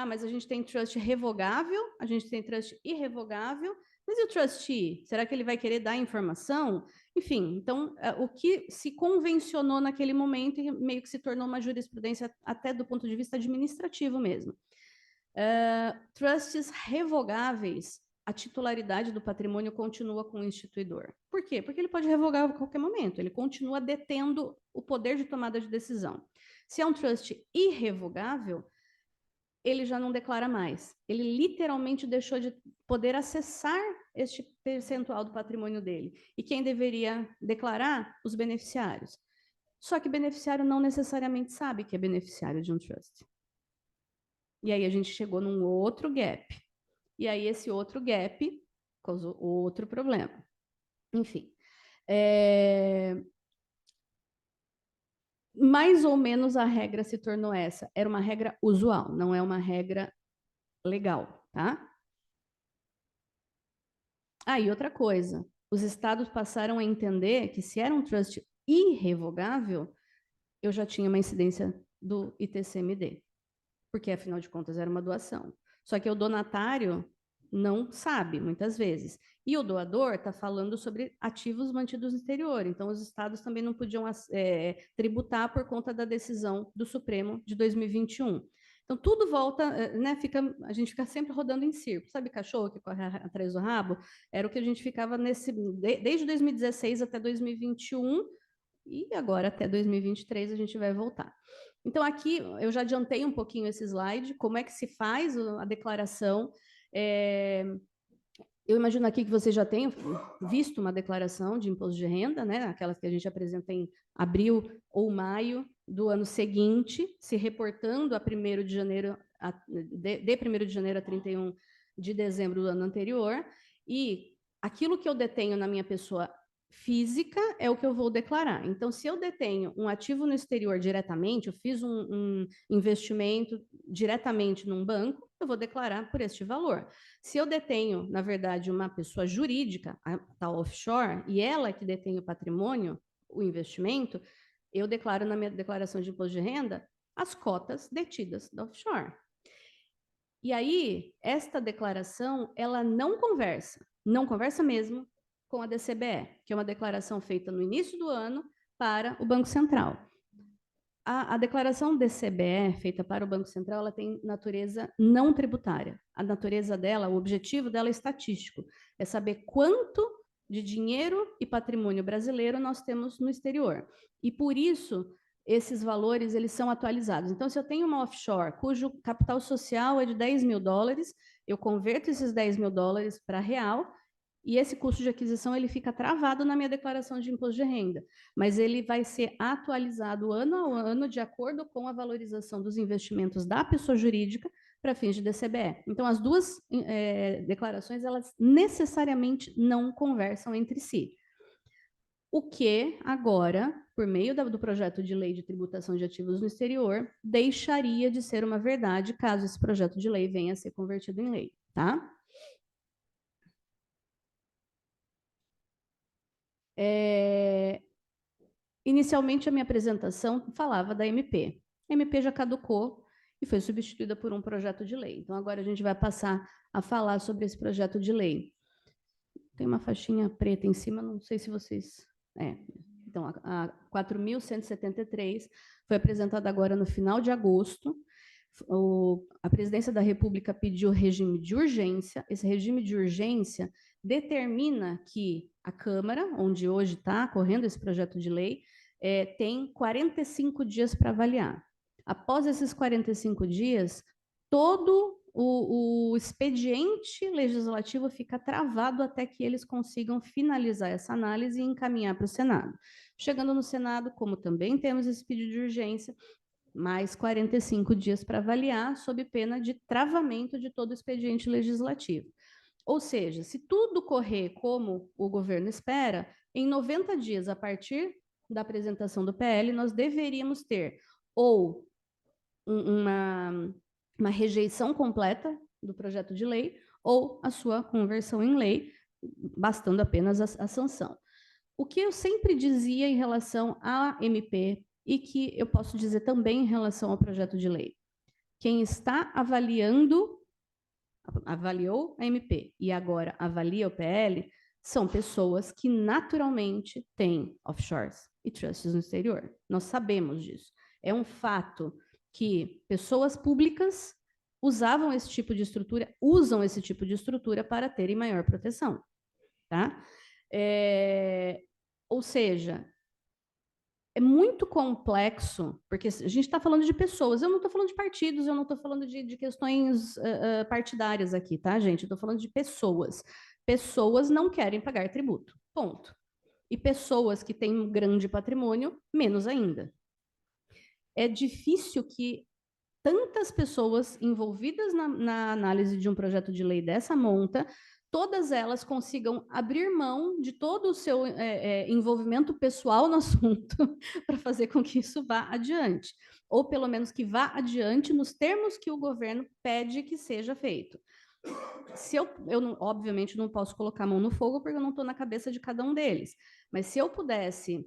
Mas a gente tem trust revogável, a gente tem trust irrevogável, mas e o trustee? Será que ele vai querer dar informação? Enfim, então, o que se convencionou naquele momento e meio que se tornou uma jurisprudência até do ponto de vista administrativo mesmo. Trusts revogáveis, a titularidade do patrimônio continua com o instituidor. Por quê? Porque ele pode revogar a qualquer momento, ele continua detendo o poder de tomada de decisão. Se é um trust irrevogável, ele já não declara mais. Ele literalmente deixou de poder acessar este percentual do patrimônio dele. E quem deveria declarar? Os beneficiários. Só que beneficiário não necessariamente sabe que é beneficiário de um trust. E aí a gente chegou num outro gap. E aí esse outro gap causou outro problema. Enfim. Mais ou menos a regra se tornou essa. Era uma regra usual, não é uma regra legal, tá? E outra coisa, os estados passaram a entender que se era um trust irrevogável, eu já tinha uma incidência do ITCMD, porque afinal de contas era uma doação. Só que o donatário não sabe, muitas vezes. E o doador está falando sobre ativos mantidos no exterior. Então, os estados também não podiam tributar por conta da decisão do Supremo de 2021. Então, tudo volta, né? A gente fica sempre rodando em círculo. Sabe cachorro que corre atrás do rabo? Era o que a gente ficava desde 2016 até 2021, e agora até 2023 a gente vai voltar. Então, aqui eu já adiantei um pouquinho esse slide, como é que se faz a declaração. Eu imagino aqui que você já tenha visto uma declaração de imposto de renda, né? Aquelas que a gente apresenta em abril ou maio do ano seguinte, se reportando a 1º de janeiro, de 1º de janeiro a 31 de dezembro do ano anterior, e aquilo que eu detenho na minha pessoa física é o que eu vou declarar. Então, se eu detenho um ativo no exterior diretamente, eu fiz um investimento diretamente num banco, eu vou declarar por este valor. Se eu detenho, na verdade, uma pessoa jurídica, a tal offshore, e ela que detém o patrimônio, o investimento, eu declaro na minha declaração de imposto de renda as cotas detidas da offshore. E aí, esta declaração, ela não conversa mesmo com a DCBE, que é uma declaração feita no início do ano para o Banco Central. A declaração DCBE, feita para o Banco Central, ela tem natureza não tributária. A natureza dela, o objetivo dela é estatístico, é saber quanto de dinheiro e patrimônio brasileiro nós temos no exterior. E, por isso, esses valores eles são atualizados. Então, se eu tenho uma offshore cujo capital social é de 10 mil dólares, eu converto esses 10 mil dólares para real, e esse custo de aquisição ele fica travado na minha declaração de imposto de renda, mas ele vai ser atualizado ano a ano de acordo com a valorização dos investimentos da pessoa jurídica para fins de DCBE. Então, as duas declarações, elas necessariamente não conversam entre si. O que agora, por meio do projeto de lei de tributação de ativos no exterior, deixaria de ser uma verdade caso esse projeto de lei venha a ser convertido em lei, tá? Inicialmente, a minha apresentação falava da MP. A MP já caducou e foi substituída por um projeto de lei. Então, agora a gente vai passar a falar sobre esse projeto de lei. Tem uma faixinha preta em cima, não sei se vocês... Então, a 4.173 foi apresentada agora no final de agosto. A Presidência da República pediu regime de urgência. Esse regime de urgência determina que a Câmara, onde hoje está correndo esse projeto de lei, tem 45 dias para avaliar. Após esses 45 dias, todo o expediente legislativo fica travado até que eles consigam finalizar essa análise e encaminhar para o Senado. Chegando no Senado, como também temos esse pedido de urgência, mais 45 dias para avaliar, sob pena de travamento de todo o expediente legislativo. Ou seja, se tudo correr como o governo espera, em 90 dias, a partir da apresentação do PL, nós deveríamos ter ou uma rejeição completa do projeto de lei ou a sua conversão em lei, bastando apenas a sanção. O que eu sempre dizia em relação à MP e que eu posso dizer também em relação ao projeto de lei. Quem está avaliou a MP e agora avalia o PL são pessoas que naturalmente têm offshores e trusts no exterior. Nós sabemos disso. É um fato que pessoas públicas usam esse tipo de estrutura para terem maior proteção. Tá? Ou seja, é muito complexo, porque a gente está falando de pessoas, eu não estou falando de partidos, eu não estou falando de questões partidárias aqui, tá, gente? Eu estou falando de pessoas. Pessoas não querem pagar tributo, ponto. E pessoas que têm um grande patrimônio, menos ainda. É difícil que tantas pessoas envolvidas na análise de um projeto de lei dessa monta, todas elas consigam abrir mão de todo o seu envolvimento pessoal no assunto para fazer com que isso vá adiante. Ou pelo menos que vá adiante nos termos que o governo pede que seja feito. Se eu obviamente não posso colocar a mão no fogo porque eu não estou na cabeça de cada um deles, mas se eu pudesse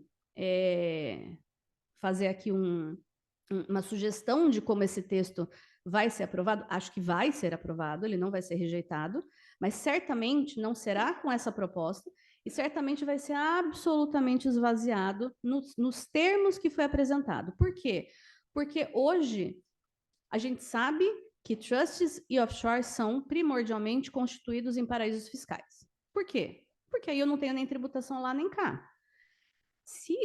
fazer aqui uma sugestão de como esse texto vai ser aprovado, acho que vai ser aprovado, ele não vai ser rejeitado, mas certamente não será com essa proposta e certamente vai ser absolutamente esvaziado nos termos que foi apresentado. Por quê? Porque hoje a gente sabe que trusts e offshores são primordialmente constituídos em paraísos fiscais. Por quê? Porque aí eu não tenho nem tributação lá nem cá. Se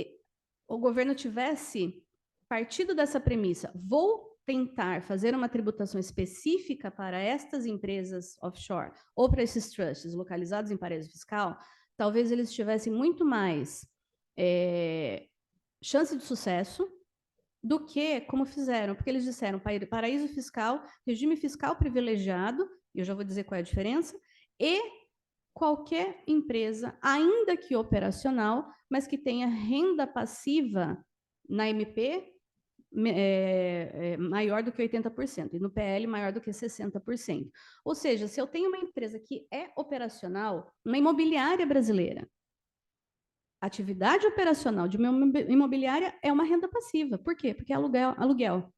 o governo tivesse partido dessa premissa, vou tentar fazer uma tributação específica para estas empresas offshore ou para esses trusts localizados em paraíso fiscal, talvez eles tivessem muito mais chance de sucesso do que como fizeram, porque eles disseram paraíso fiscal, regime fiscal privilegiado, e eu já vou dizer qual é a diferença, e qualquer empresa, ainda que operacional, mas que tenha renda passiva na MP maior do que 80%, e no PL maior do que 60%. Ou seja, se eu tenho uma empresa que é operacional, uma imobiliária brasileira, atividade operacional de uma imobiliária é uma renda passiva. Por quê? Porque é aluguel.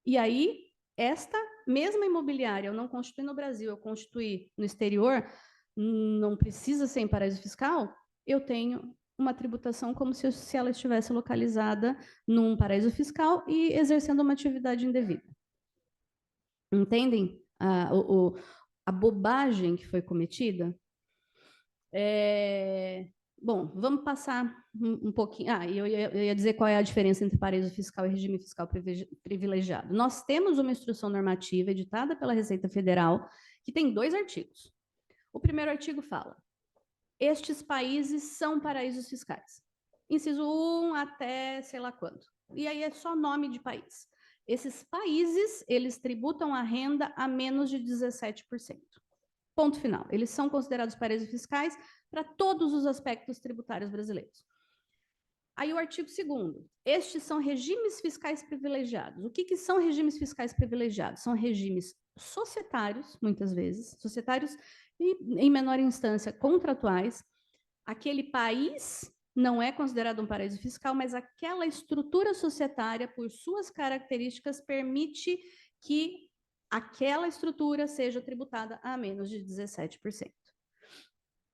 E aí, esta mesma imobiliária, eu não constituí no Brasil, eu constituí no exterior, não precisa ser em paraíso fiscal, eu tenho uma tributação como se ela estivesse localizada num paraíso fiscal e exercendo uma atividade indevida. Entendem a bobagem que foi cometida? Bom, vamos passar um pouquinho. Eu ia dizer qual é a diferença entre paraíso fiscal e regime fiscal privilegiado. Nós temos uma instrução normativa editada pela Receita Federal que tem 2 artigos. O primeiro artigo fala: estes países são paraísos fiscais. Inciso 1 até sei lá quanto. E aí é só nome de país. Esses países, eles tributam a renda a menos de 17%. Ponto final. Eles são considerados paraísos fiscais para todos os aspectos tributários brasileiros. Aí o artigo 2º. Estes são regimes fiscais privilegiados. O que são regimes fiscais privilegiados? São regimes societários, muitas vezes, societários e, em menor instância, contratuais. Aquele país não é considerado um paraíso fiscal, mas aquela estrutura societária, por suas características, permite que aquela estrutura seja tributada a menos de 17%.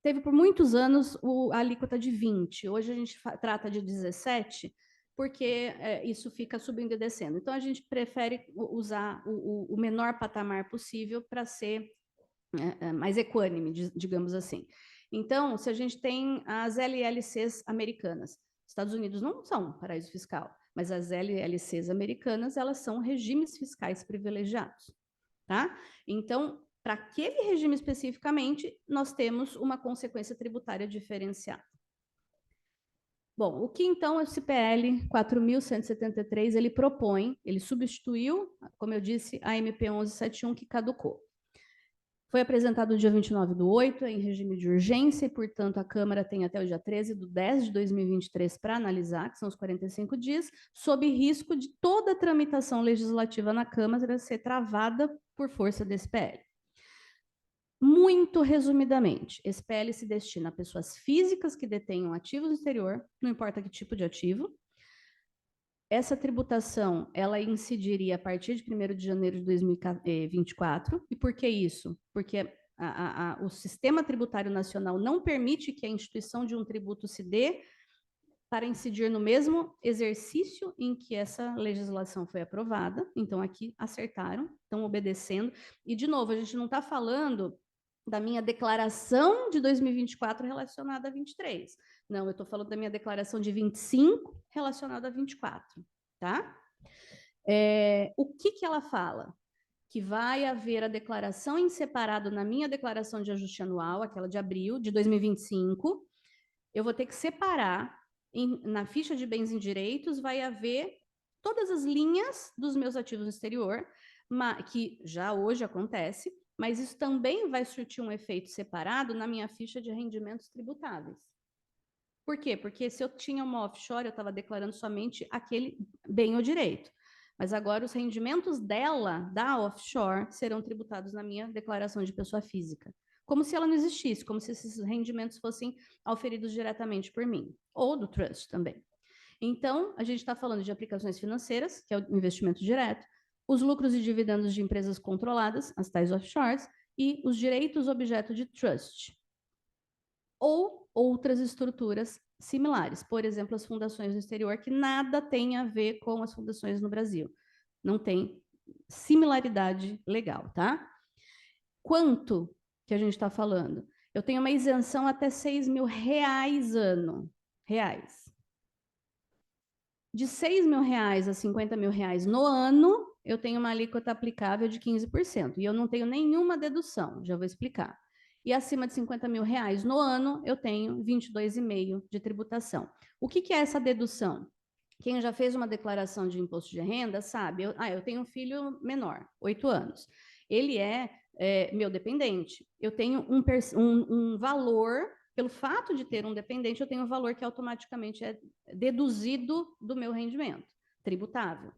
Teve por muitos anos a alíquota de 20%. Hoje a gente trata de 17%, porque isso fica subindo e descendo. Então, a gente prefere usar o menor patamar possível para ser mais equânime, digamos assim. Então, se a gente tem as LLCs americanas, Estados Unidos não são paraíso fiscal, mas as LLCs americanas, elas são regimes fiscais privilegiados, tá? Então, para aquele regime especificamente, nós temos uma consequência tributária diferenciada. Bom, o que então esse PL 4.173 ele propõe? Ele substituiu, como eu disse, a MP 1171 que caducou. Foi apresentado no dia 29/8, em regime de urgência, e, portanto, a Câmara tem até o dia 13/10/2023 para analisar, que são os 45 dias, sob risco de toda a tramitação legislativa na Câmara ser travada por força desse PL. Muito resumidamente, esse PL se destina a pessoas físicas que detenham ativos no exterior, não importa que tipo de ativo. Essa tributação, ela incidiria a partir de 1º de janeiro de 2024. E por que isso? Porque o sistema tributário nacional não permite que a instituição de um tributo se dê para incidir no mesmo exercício em que essa legislação foi aprovada. Então, aqui acertaram, estão obedecendo. E, de novo, a gente não está falando da minha declaração de 2024 relacionada a 23. Não, eu estou falando da minha declaração de 25 relacionada a 24, tá? O que ela fala? Que vai haver a declaração em separado na minha declaração de ajuste anual, aquela de abril de 2025. Eu vou ter que separar na ficha de bens e direitos, vai haver todas as linhas dos meus ativos no exterior, que já hoje acontece, mas isso também vai surtir um efeito separado na minha ficha de rendimentos tributáveis. Por quê? Porque se eu tinha uma offshore, eu estava declarando somente aquele bem ou direito. Mas agora os rendimentos dela, da offshore, serão tributados na minha declaração de pessoa física. Como se ela não existisse, como se esses rendimentos fossem auferidos diretamente por mim, ou do trust também. Então, a gente está falando de aplicações financeiras, que é o investimento direto, os lucros e dividendos de empresas controladas, as tais offshores, e os direitos objeto de trust, ou outras estruturas similares, por exemplo, as fundações no exterior, que nada tem a ver com as fundações no Brasil. Não tem similaridade legal, tá? Quanto que a gente está falando? Eu tenho uma isenção até R$6.000 ano. De R$6.000 a R$50.000 no ano, eu tenho uma alíquota aplicável de 15%. E eu não tenho nenhuma dedução, já vou explicar. E acima de R$50.000 no ano, eu tenho 22,5% de tributação. O que é essa dedução? Quem já fez uma declaração de imposto de renda sabe, eu tenho um filho menor, 8 anos. Ele é meu dependente. Eu tenho um valor, pelo fato de ter um dependente, eu tenho um valor que automaticamente é deduzido do meu rendimento tributável.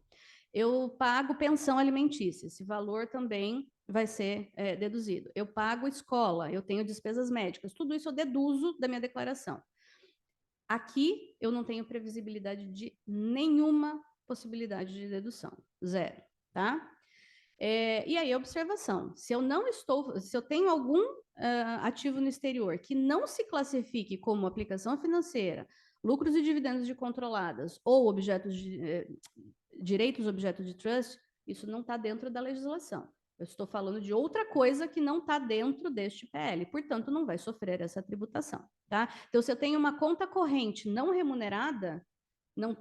Eu pago pensão alimentícia, esse valor também vai ser deduzido. Eu pago escola, eu tenho despesas médicas, tudo isso eu deduzo da minha declaração. Aqui eu não tenho previsibilidade de nenhuma possibilidade de dedução, zero, tá? E aí, observação, se eu tenho algum ativo no exterior que não se classifique como aplicação financeira, lucros e dividendos de controladas ou direitos objeto de trust, isso não está dentro da legislação. Eu estou falando de outra coisa que não está dentro deste PL, portanto, não vai sofrer essa tributação, tá? Então, se eu tenho uma conta corrente não remunerada,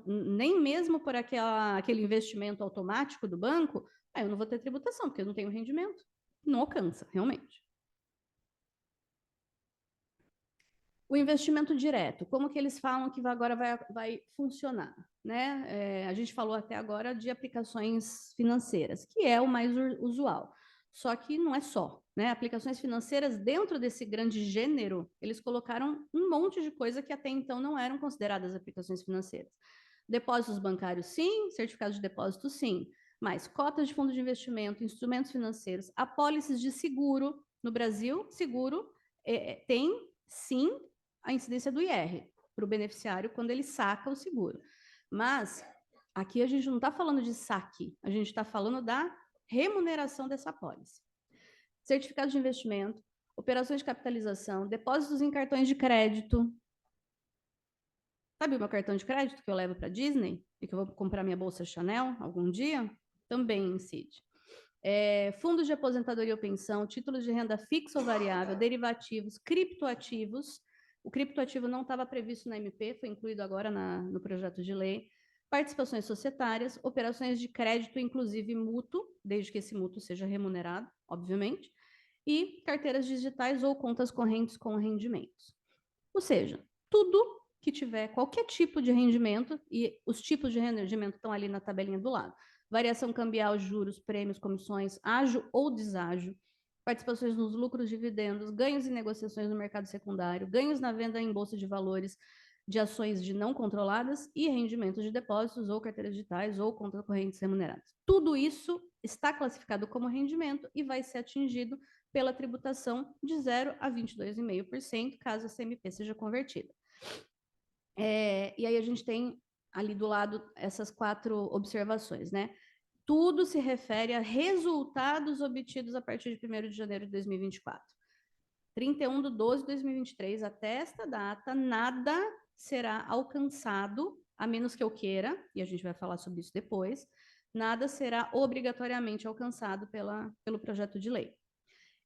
nem mesmo por aquele investimento automático do banco, eu não vou ter tributação, porque eu não tenho rendimento. Não alcança, realmente. O investimento direto, como que eles falam que agora vai funcionar? Né? A gente falou até agora de aplicações financeiras, que é o mais usual. Só que não é só. Né? Aplicações financeiras, dentro desse grande gênero, eles colocaram um monte de coisa que até então não eram consideradas aplicações financeiras. Depósitos bancários, sim. Certificados de depósito, sim. Mas cotas de fundo de investimento, instrumentos financeiros, apólices de seguro. No Brasil, seguro tem, sim, a incidência do IR para o beneficiário quando ele saca o seguro. Mas aqui a gente não está falando de saque, a gente está falando da remuneração dessa apólice. Certificados de investimento, operações de capitalização, depósitos em cartões de crédito. Sabe o meu cartão de crédito que eu levo para a Disney e que eu vou comprar minha bolsa Chanel algum dia? Também incide. Fundos de aposentadoria ou pensão, títulos de renda fixa ou variável, derivativos, criptoativos. O criptoativo não estava previsto na MP, foi incluído agora no projeto de lei. Participações societárias, operações de crédito, inclusive mútuo, desde que esse mútuo seja remunerado, obviamente, e carteiras digitais ou contas correntes com rendimentos. Ou seja, tudo que tiver qualquer tipo de rendimento, e os tipos de rendimento estão ali na tabelinha do lado. Variação cambial, juros, prêmios, comissões, ágio ou deságio, participações nos lucros, dividendos, ganhos em negociações no mercado secundário, ganhos na venda em bolsa de valores de ações de não controladas e rendimentos de depósitos ou carteiras digitais ou contas correntes remuneradas. Tudo isso está classificado como rendimento e vai ser atingido pela tributação de 0 a 22,5%, caso a CMP seja convertida. E aí a gente tem ali do lado essas 4 observações, né? Tudo se refere a resultados obtidos a partir de 1º de janeiro de 2024. 31/12/2023, até esta data, nada será alcançado, a menos que eu queira, e a gente vai falar sobre isso depois, nada será obrigatoriamente alcançado pelo projeto de lei.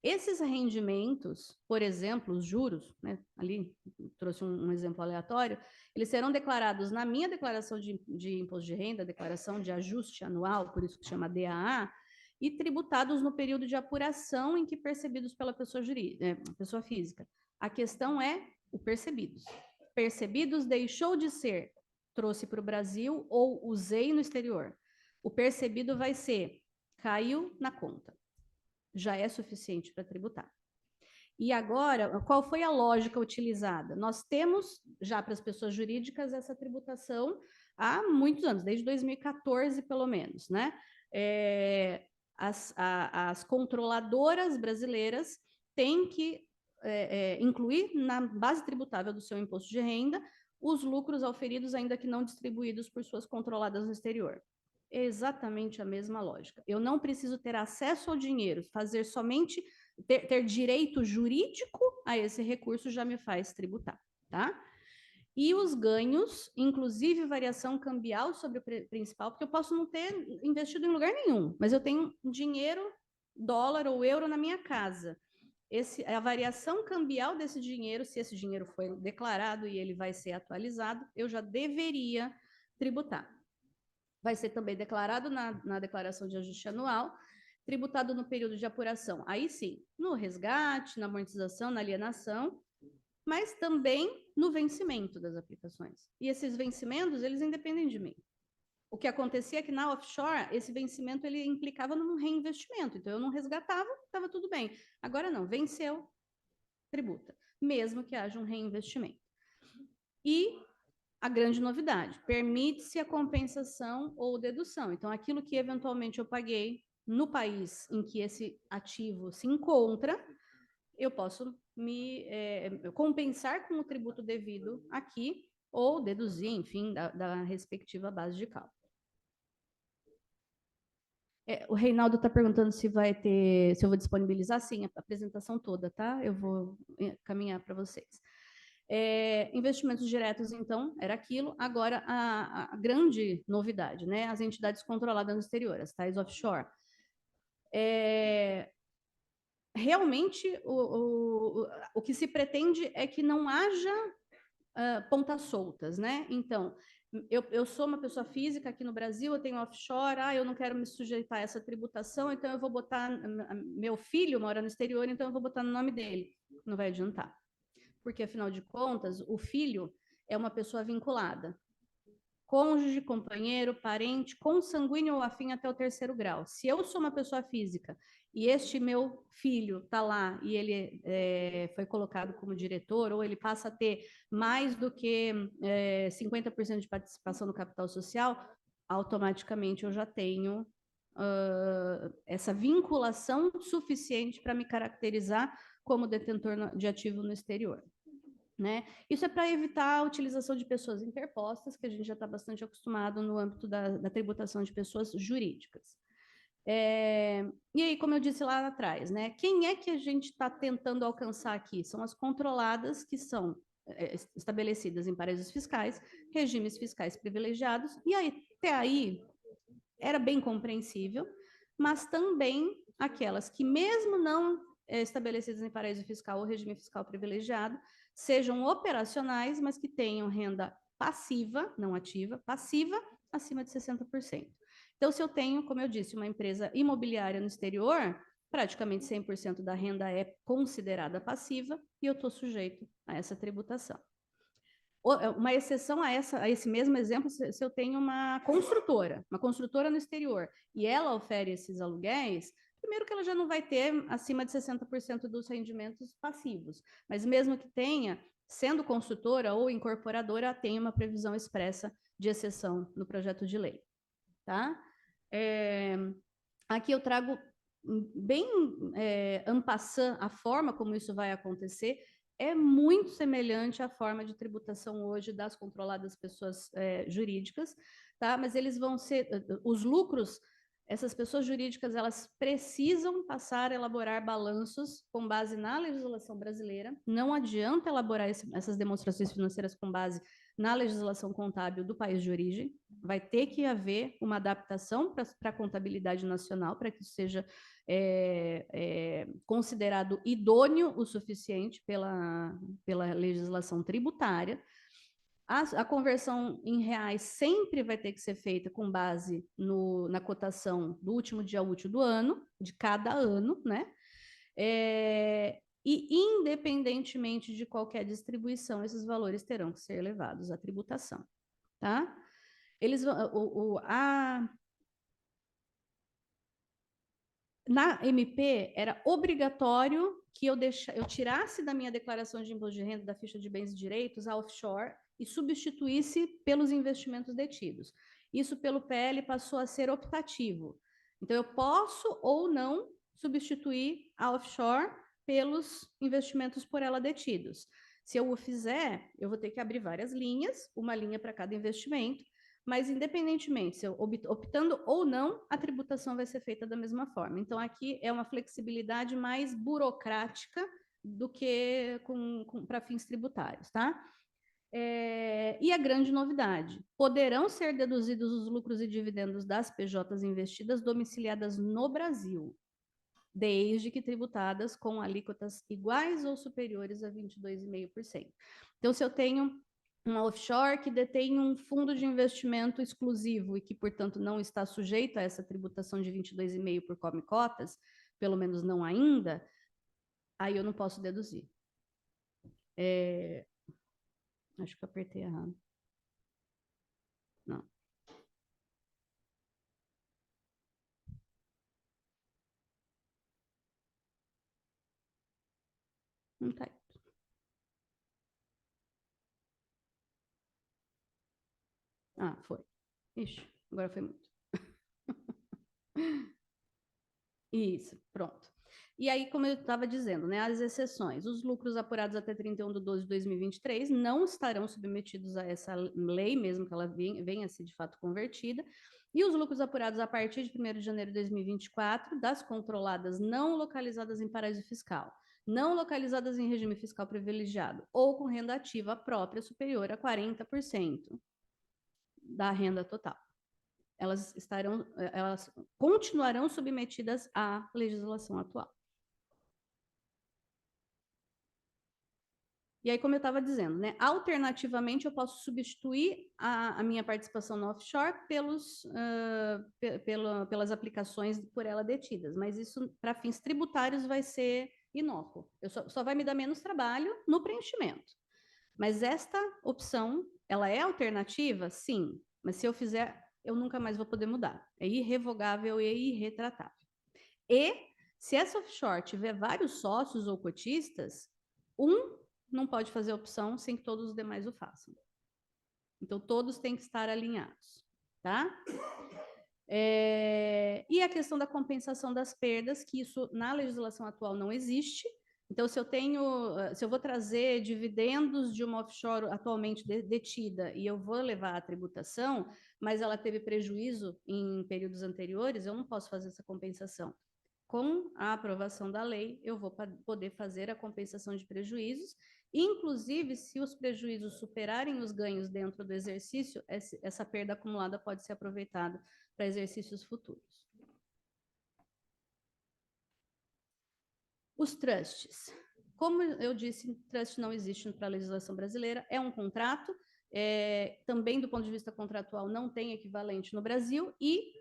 Esses rendimentos, por exemplo, os juros, né, ali trouxe um exemplo aleatório, eles serão declarados na minha declaração de imposto de renda, declaração de ajuste anual, por isso que chama DAA, e tributados no período de apuração em que percebidos pela pessoa física. A questão é o percebidos. Percebidos deixou de ser, trouxe para o Brasil ou usei no exterior. O percebido vai ser, caiu na conta. Já é suficiente para tributar. E agora, qual foi a lógica utilizada? Nós temos, já para as pessoas jurídicas, essa tributação há muitos anos, desde 2014, pelo menos, né? As controladoras brasileiras têm que incluir na base tributável do seu imposto de renda os lucros auferidos, ainda que não distribuídos por suas controladas no exterior. É exatamente a mesma lógica. Eu não preciso ter acesso ao dinheiro, fazer somente ter direito jurídico a esse recurso já me faz tributar, tá? E os ganhos, inclusive variação cambial sobre o principal, porque eu posso não ter investido em lugar nenhum, mas eu tenho dinheiro, dólar ou euro na minha casa. A variação cambial desse dinheiro, se esse dinheiro foi declarado e ele vai ser atualizado, eu já deveria tributar. Vai ser também declarado na declaração de ajuste anual, tributado no período de apuração. Aí sim, no resgate, na amortização, na alienação, mas também no vencimento das aplicações. E esses vencimentos, eles independem de mim. O que acontecia é que na offshore, esse vencimento ele implicava num reinvestimento. Então, eu não resgatava, estava tudo bem. Agora não, venceu, tributa, mesmo que haja um reinvestimento. E a grande novidade, permite-se a compensação ou dedução. Então, aquilo que eventualmente eu paguei no país em que esse ativo se encontra, eu posso me compensar com o tributo devido aqui, ou deduzir, enfim, da respectiva base de cálculo. O Reinaldo está perguntando se vai ter, se eu vou disponibilizar, sim, a apresentação toda, tá? Eu vou caminhar para vocês. Investimentos diretos, então, era aquilo. Agora, a grande novidade, né? As entidades controladas no exterior, as tais offshore. Realmente, o que se pretende é que não haja pontas soltas, né? Então, eu sou uma pessoa física aqui no Brasil, eu tenho offshore, eu não quero me sujeitar a essa tributação, então eu vou botar, meu filho mora no exterior, então eu vou botar no nome dele. Não vai adiantar. Porque, afinal de contas, o filho é uma pessoa vinculada. Cônjuge, companheiro, parente, consanguíneo ou afim até o 3º grau. Se eu sou uma pessoa física e este meu filho está lá e ele foi colocado como diretor, ou ele passa a ter mais do que 50% de participação no capital social, automaticamente eu já tenho essa vinculação suficiente para me caracterizar como detentor de ativo no exterior. Né? Isso é para evitar a utilização de pessoas interpostas, que a gente já está bastante acostumado no âmbito da tributação de pessoas jurídicas. E aí, como eu disse lá atrás, né? Quem é que a gente está tentando alcançar aqui? São as controladas, que são estabelecidas em paraísos fiscais, regimes fiscais privilegiados, e aí, até aí era bem compreensível, mas também aquelas que, mesmo não estabelecidas em paraíso fiscal ou regime fiscal privilegiado, sejam operacionais, mas que tenham renda passiva, não ativa, passiva, acima de 60%. Então, se eu tenho, como eu disse, uma empresa imobiliária no exterior, praticamente 100% da renda é considerada passiva e eu estou sujeito a essa tributação. Uma exceção a esse mesmo exemplo, se eu tenho uma construtora no exterior, e ela oferece esses aluguéis, primeiro que ela já não vai ter acima de 60% dos rendimentos passivos, mas mesmo que tenha, sendo construtora ou incorporadora, tem uma previsão expressa de exceção no projeto de lei. Tá? Aqui eu trago bem en passant a forma como isso vai acontecer. É muito semelhante à forma de tributação hoje das controladas pessoas jurídicas, tá? Mas eles vão ser, os lucros, essas pessoas jurídicas, elas precisam passar a elaborar balanços com base na legislação brasileira. Não adianta elaborar essas demonstrações financeiras com base na legislação contábil do país de origem. Vai ter que haver uma adaptação para a contabilidade nacional, para que isso seja considerado idôneo o suficiente pela legislação tributária. A conversão em reais sempre vai ter que ser feita com base na cotação do último dia útil do ano, de cada ano, né? E, independentemente de qualquer distribuição, esses valores terão que ser levados à tributação, tá? Eles vão, na MP, era obrigatório que eu tirasse da minha declaração de imposto de renda, da ficha de bens e direitos, a offshore e substituísse pelos investimentos detidos. Isso, pelo PL, passou a ser optativo. Então, eu posso ou não substituir a offshore pelos investimentos por ela detidos. Se eu o fizer, eu vou ter que abrir várias linhas, uma linha para cada investimento, mas independentemente, se eu optando ou não, a tributação vai ser feita da mesma forma. Então, aqui é uma flexibilidade mais burocrática do que para fins tributários, tá? E a grande novidade: poderão ser deduzidos os lucros e dividendos das PJs investidas domiciliadas no Brasil, desde que tributadas com alíquotas iguais ou superiores a 22,5%. Então, se eu tenho uma offshore que detém um fundo de investimento exclusivo e que, portanto, não está sujeito a essa tributação de 22,5% por come cotas, pelo menos não ainda, aí eu não posso deduzir. Acho que eu apertei errado. Não. Não tá aí. Foi. Ixi, agora foi muito. Isso, pronto. E aí, como eu estava dizendo, né, as exceções, os lucros apurados até 31/12/2023 não estarão submetidos a essa lei, mesmo que ela venha a ser de fato convertida, e os lucros apurados a partir de 1º de janeiro de 2024, das controladas não localizadas em paraíso fiscal, não localizadas em regime fiscal privilegiado ou com renda ativa própria superior a 40% da renda total. Elas continuarão submetidas à legislação atual. E aí, como eu estava dizendo, né, alternativamente eu posso substituir a minha participação no offshore pelas aplicações por ela detidas, mas isso, para fins tributários, vai ser inócuo. Só vai me dar menos trabalho no preenchimento. Mas esta opção, ela é alternativa? Sim. Mas se eu fizer, eu nunca mais vou poder mudar. É irrevogável e irretratável. E, se essa offshore tiver vários sócios ou cotistas, não pode fazer opção sem que todos os demais o façam. Então, todos têm que estar alinhados, tá? E a questão da compensação das perdas, que isso na legislação atual não existe. Então, se eu vou trazer dividendos de uma offshore atualmente detida e eu vou levar a tributação, mas ela teve prejuízo em períodos anteriores, eu não posso fazer essa compensação. Com a aprovação da lei, eu vou poder fazer a compensação de prejuízos, inclusive se os prejuízos superarem os ganhos dentro do exercício, essa perda acumulada pode ser aproveitada para exercícios futuros. Os trusts. Como eu disse, trust não existe para a legislação brasileira, é um contrato, também do ponto de vista contratual não tem equivalente no Brasil e,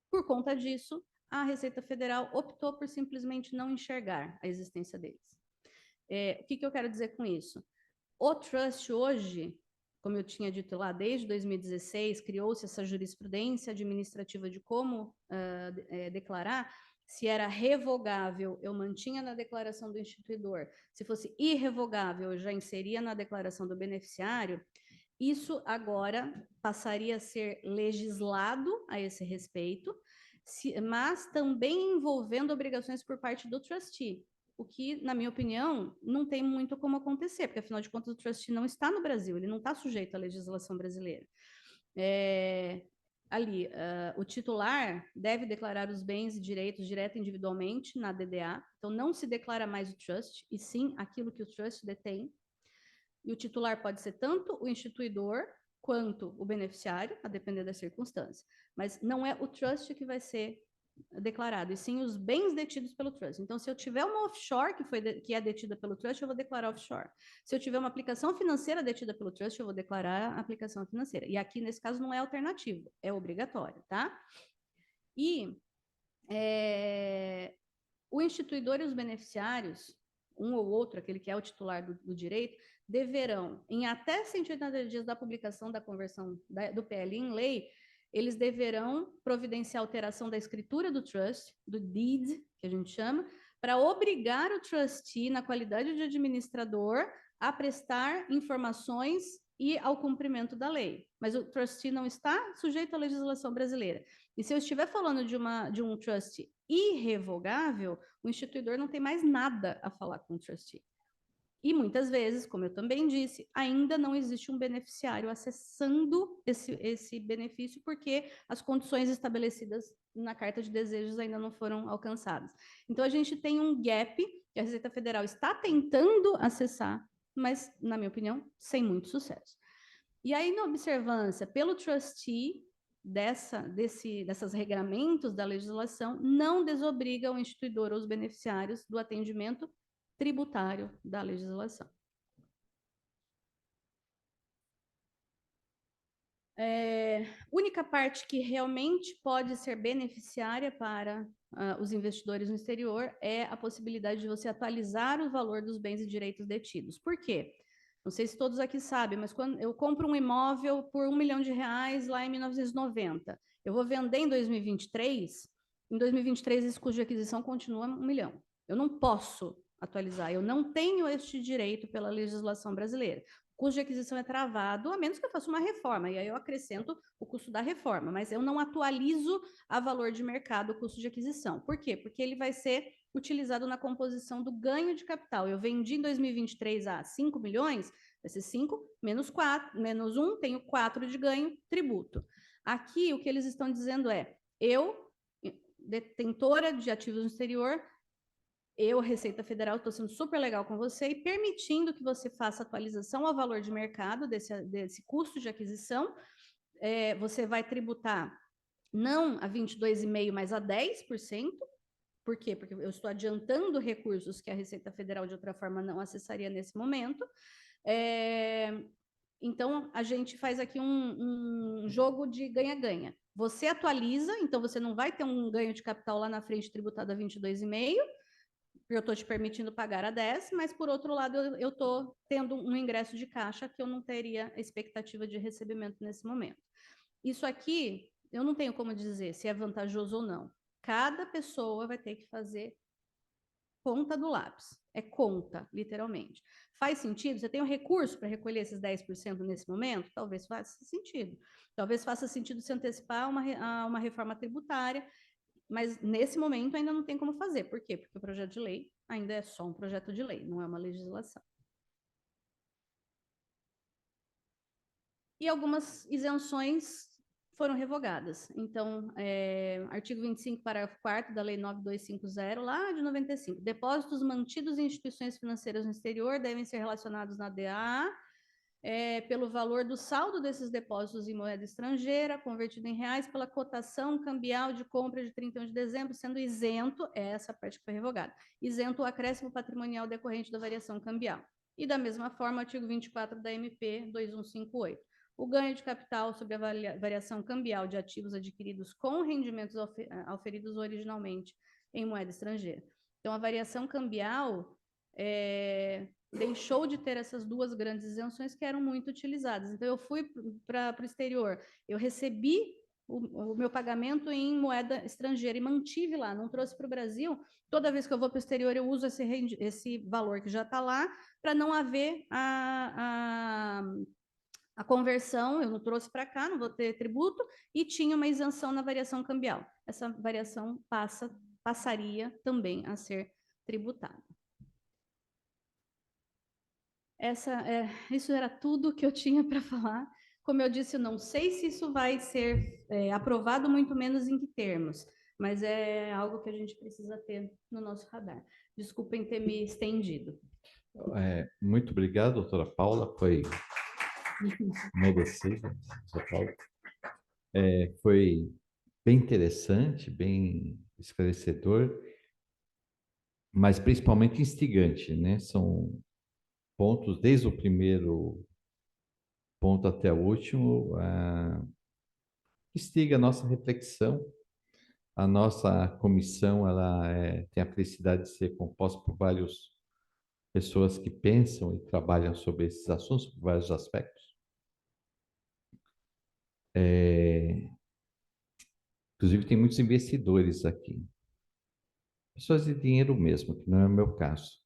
por conta disso, a Receita Federal optou por simplesmente não enxergar a existência deles. O que eu quero dizer com isso? O trust hoje, como eu tinha dito lá, desde 2016, criou-se essa jurisprudência administrativa de como declarar. Se era revogável, eu mantinha na declaração do instituidor. Se fosse irrevogável, eu já inseria na declaração do beneficiário. Isso agora passaria a ser legislado a esse respeito, mas também envolvendo obrigações por parte do trustee, o que, na minha opinião, não tem muito como acontecer, porque, afinal de contas, o trustee não está no Brasil, ele não está sujeito à legislação brasileira. O titular deve declarar os bens e direitos direto e individualmente na DDA, então não se declara mais o trust, e sim aquilo que o trust detém, e o titular pode ser tanto o instituidor quanto o beneficiário, a depender da circunstância. Mas não é o trust que vai ser declarado, e sim os bens detidos pelo trust. Então, se eu tiver uma offshore que é detida pelo trust, eu vou declarar offshore. Se eu tiver uma aplicação financeira detida pelo trust, eu vou declarar a aplicação financeira. E aqui, nesse caso, não é alternativo, é obrigatório, tá? E o instituidor e os beneficiários, um ou outro, aquele que é o titular do direito, deverão, em até 180 dias da publicação da conversão do PL em lei, eles deverão providenciar alteração da escritura do trust, do deed, que a gente chama, para obrigar o trustee, na qualidade de administrador, a prestar informações e ao cumprimento da lei. Mas o trustee não está sujeito à legislação brasileira. E se eu estiver falando de um trust irrevogável, o instituidor não tem mais nada a falar com o trustee. E muitas vezes, como eu também disse, ainda não existe um beneficiário acessando esse benefício porque as condições estabelecidas na Carta de Desejos ainda não foram alcançadas. Então, a gente tem um gap que a Receita Federal está tentando acessar, mas, na minha opinião, sem muito sucesso. E aí, na observância pelo trustee desses regramentos da legislação, não desobriga o instituidor ou os beneficiários do atendimento tributário da legislação. Única parte que realmente pode ser beneficiária para os investidores no exterior é a possibilidade de você atualizar o valor dos bens e direitos detidos. Por quê? Não sei se todos aqui sabem, mas quando eu compro um imóvel por R$1 milhão lá em 1990, eu vou vender em 2023, esse custo de aquisição continua R$1 milhão. Eu não posso atualizar, eu não tenho este direito pela legislação brasileira. custo de aquisição é travado, a menos que eu faça uma reforma, e aí eu acrescento o custo da reforma, mas eu não atualizo a valor de mercado o custo de aquisição. Por quê? Porque ele vai ser utilizado na composição do ganho de capital. Eu vendi em 2023 a 5 milhões, vai ser 5 menos 4, menos 1, tenho 4 de ganho, tributo. Aqui, o que eles estão dizendo é, eu, detentora de ativos no exterior, eu, Receita Federal, estou sendo super legal com você e permitindo que você faça atualização ao valor de mercado desse custo de aquisição. Você vai tributar não a 22,5%, mas a 10%. Por quê? Porque eu estou adiantando recursos que a Receita Federal, de outra forma, não acessaria nesse momento. Então, a gente faz aqui um jogo de ganha-ganha. Você atualiza, então você não vai ter um ganho de capital lá na frente tributado a 22,5%, eu estou te permitindo pagar a 10, mas por outro lado eu estou tendo um ingresso de caixa que eu não teria expectativa de recebimento nesse momento. Isso aqui, eu não tenho como dizer se é vantajoso ou não. Cada pessoa vai ter que fazer ponta do lápis. É conta, literalmente. Faz sentido? Você tem um recurso para recolher esses 10% nesse momento? Talvez faça sentido. Talvez faça sentido se antecipar a uma reforma tributária, mas nesse momento ainda não tem como fazer. Por quê? Porque o projeto de lei ainda é só um projeto de lei, não é uma legislação. E algumas isenções foram revogadas. Então, artigo 25, parágrafo 4º da Lei 9250, lá de 95. Depósitos mantidos em instituições financeiras no exterior devem ser relacionados na DAA pelo valor do saldo desses depósitos em moeda estrangeira, convertido em reais, pela cotação cambial de compra de 31 de dezembro, sendo isento, essa parte que foi revogada, isento o acréscimo patrimonial decorrente da variação cambial. E da mesma forma, artigo 24 da MP 2158. O ganho de capital sobre a variação cambial de ativos adquiridos com rendimentos auferidos originalmente em moeda estrangeira. Então, a variação cambial deixou de ter essas duas grandes isenções que eram muito utilizadas. Então, eu fui para o exterior, eu recebi o meu pagamento em moeda estrangeira e mantive lá, não trouxe para o Brasil. Toda vez que eu vou para o exterior, eu uso esse valor que já está lá, para não haver a conversão, eu não trouxe para cá, não vou ter tributo, e tinha uma isenção na variação cambial. Essa variação passaria também a ser tributada. Isso era tudo que eu tinha para falar. Como eu disse, eu não sei se isso vai ser aprovado, muito menos em que termos, mas é algo que a gente precisa ter no nosso radar. Desculpem ter me estendido. Muito obrigado, doutora Paula, foi merecido, doutora Paula. Foi bem interessante, bem esclarecedor, mas principalmente instigante, né? São pontos, desde o primeiro ponto até o último, instiga a nossa reflexão. A nossa comissão tem a felicidade de ser composta por várias pessoas que pensam e trabalham sobre esses assuntos, por vários aspectos. Inclusive, tem muitos investidores aqui. Pessoas de dinheiro mesmo, que não é o meu caso.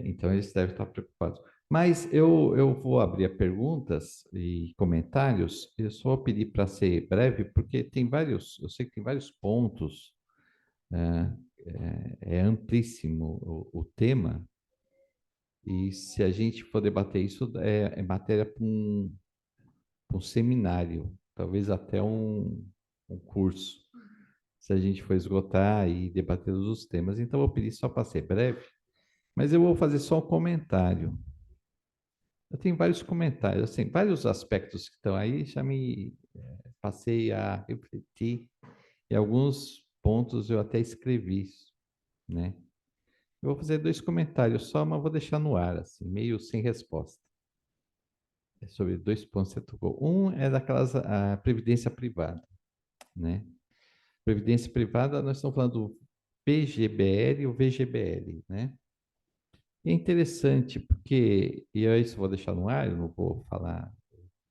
Então, eles devem estar preocupados. Mas eu vou abrir a perguntas e comentários. Eu só vou pedir para ser breve, porque eu sei que tem vários pontos. É amplíssimo o tema. E se a gente for debater isso, é matéria para um seminário, talvez até um curso, se a gente for esgotar e debater todos os temas. Então, eu vou pedir só para ser breve, mas eu vou fazer só um comentário. Eu tenho vários comentários, assim, vários aspectos que estão aí, já me passei a refletir, e alguns pontos eu até escrevi, né? Eu vou fazer 2 comentários só, mas vou deixar no ar, assim, meio sem resposta. Sobre 2 pontos que você tocou. Um é a previdência privada, né? Previdência privada, nós estamos falando do PGBL e o VGBL, né? E é interessante, porque, e é isso eu vou deixar no ar, eu não vou falar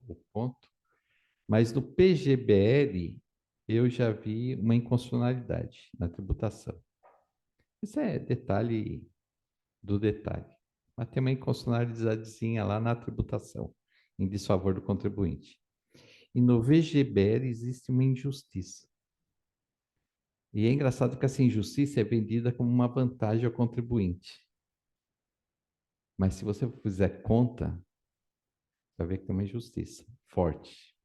o ponto, mas no PGBL eu já vi uma inconstitucionalidade na tributação. Isso é detalhe do detalhe. mas tem uma inconstitucionalidadezinha lá na tributação, em desfavor do contribuinte. E no VGBL existe uma injustiça. E é engraçado que essa injustiça é vendida como uma vantagem ao contribuinte. Mas se você fizer conta, você vai ver que tem uma injustiça forte,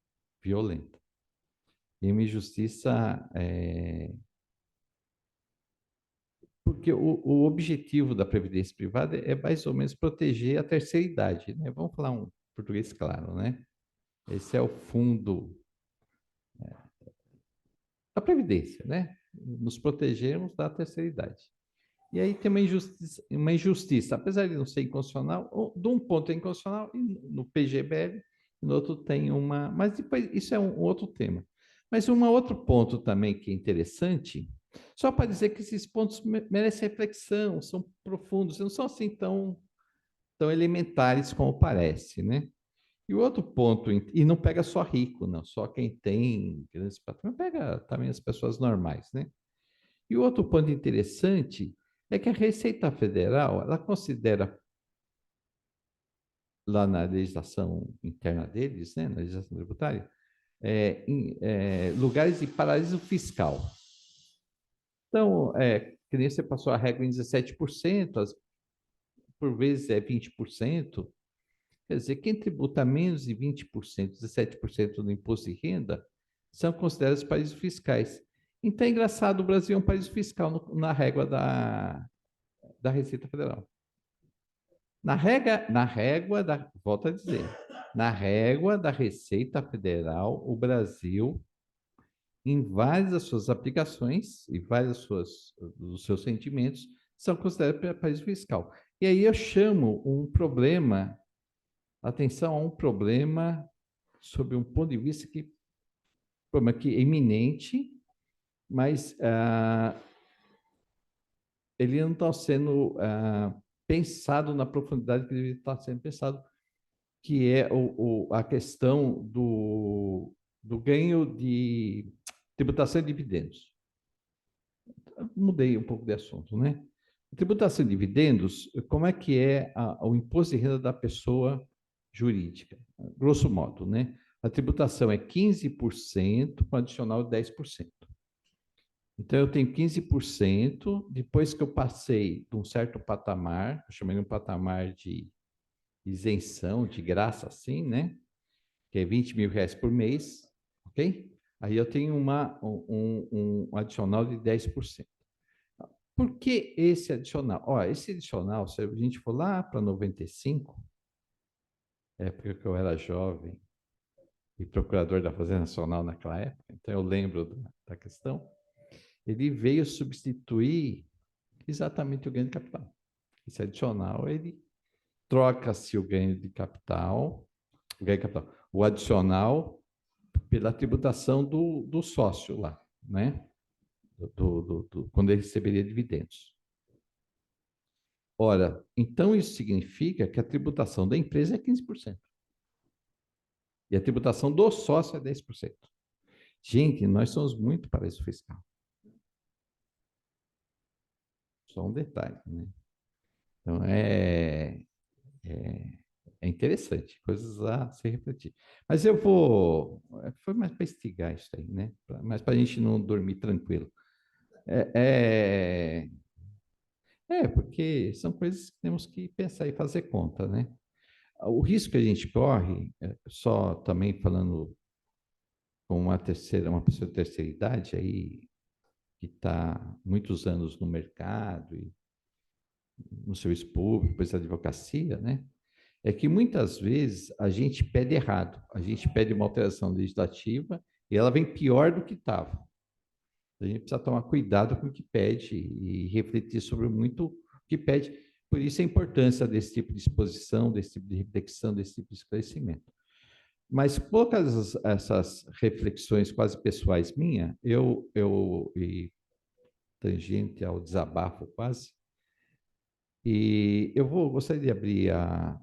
violenta. E uma injustiça porque o objetivo da previdência privada é mais ou menos proteger a terceira idade, né? Vamos falar um português claro, né? Esse é o fundo da previdência, né? Nos protegemos da terceira idade. E aí tem uma injustiça, apesar de não ser inconstitucional, de um ponto é inconstitucional, e no PGBL, no outro tem uma. Mas depois, isso é um outro tema. Mas um outro ponto também que é interessante, só para dizer que esses pontos merecem reflexão, são profundos, não são assim tão elementares como parece, né? E o outro ponto, e não pega só rico, não, só quem tem grandes patrimônios, pega também as pessoas normais, né? E o outro ponto interessante é que a Receita Federal, ela considera, lá na legislação interna deles, né, na legislação tributária, lugares de paraíso fiscal. Então, que nem você passou a regra em 17%, por vezes é 20%, quer dizer, quem tributa menos de 20%, 17% do imposto de renda, são considerados paraísos fiscais. Então, é engraçado, o Brasil é um paraíso fiscal na régua da Receita Federal. Volto a dizer, na régua da Receita Federal, o Brasil, em várias das suas aplicações e vários dos seus sentimentos, são considerados paraíso fiscal. E aí eu chamo atenção a um problema sob um ponto de vista problema que é iminente, mas ele não está sendo pensado na profundidade que ele está sendo pensado, que é a questão do ganho de tributação de dividendos. Mudei um pouco de assunto, né? Tributação de dividendos, como é que é o imposto de renda da pessoa jurídica? Grosso modo, né? A tributação é 15% com adicional de 10%. Então, eu tenho 15%, depois que eu passei de um certo patamar, eu chamei de um patamar de isenção, de graça, assim, né? Que é 20 mil reais por mês, ok? Aí eu tenho um adicional de 10%. Por que esse adicional? Olha, esse adicional, se a gente for lá para 95, época que eu era jovem e procurador da Fazenda Nacional naquela época, então eu lembro da questão, ele veio substituir exatamente o ganho de capital. Esse adicional, ele troca-se o ganho de capital, o adicional pela tributação do sócio lá, né? Quando ele receberia dividendos. Ora, então isso significa que a tributação da empresa é 15%. E a tributação do sócio é 10%. Gente, nós somos muito paraíso fiscal. Só um detalhe, né? Então, é interessante, coisas a se refletir. Mas eu vou. Foi mais para instigar isso aí, né? Mas para a gente não dormir tranquilo. Porque são coisas que temos que pensar e fazer conta, né? O risco que a gente corre, só também falando com uma pessoa de terceira idade aí, que está muitos anos no mercado e no serviço público, depois da advocacia, né? É que muitas vezes a gente pede errado, a gente pede uma alteração legislativa e ela vem pior do que estava. A gente precisa tomar cuidado com o que pede e refletir sobre muito o que pede. Por isso a importância desse tipo de exposição, desse tipo de reflexão, desse tipo de esclarecimento. Mas poucas essas reflexões quase pessoais minhas, e tangente ao desabafo quase, e eu gostaria de abrir a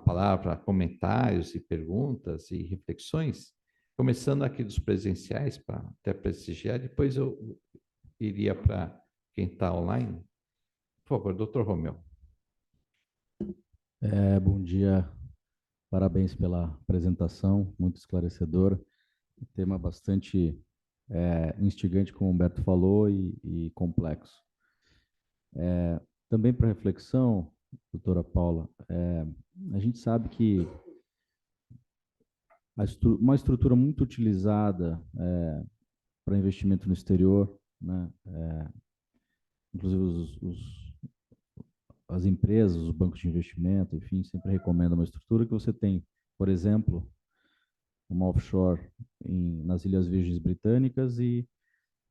palavra a comentários e perguntas e reflexões, começando aqui dos presenciais, para até prestigiar, depois eu iria para quem está online. Por favor, doutor Romeu. Bom dia, parabéns pela apresentação, muito esclarecedora. Tema bastante instigante, como o Humberto falou, e complexo. Também para reflexão, doutora Paula, a gente sabe que uma estrutura muito utilizada para investimento no exterior, né, inclusive as empresas, os bancos de investimento, enfim, sempre recomendam uma estrutura que você tem, por exemplo, uma offshore nas Ilhas Virgens Britânicas e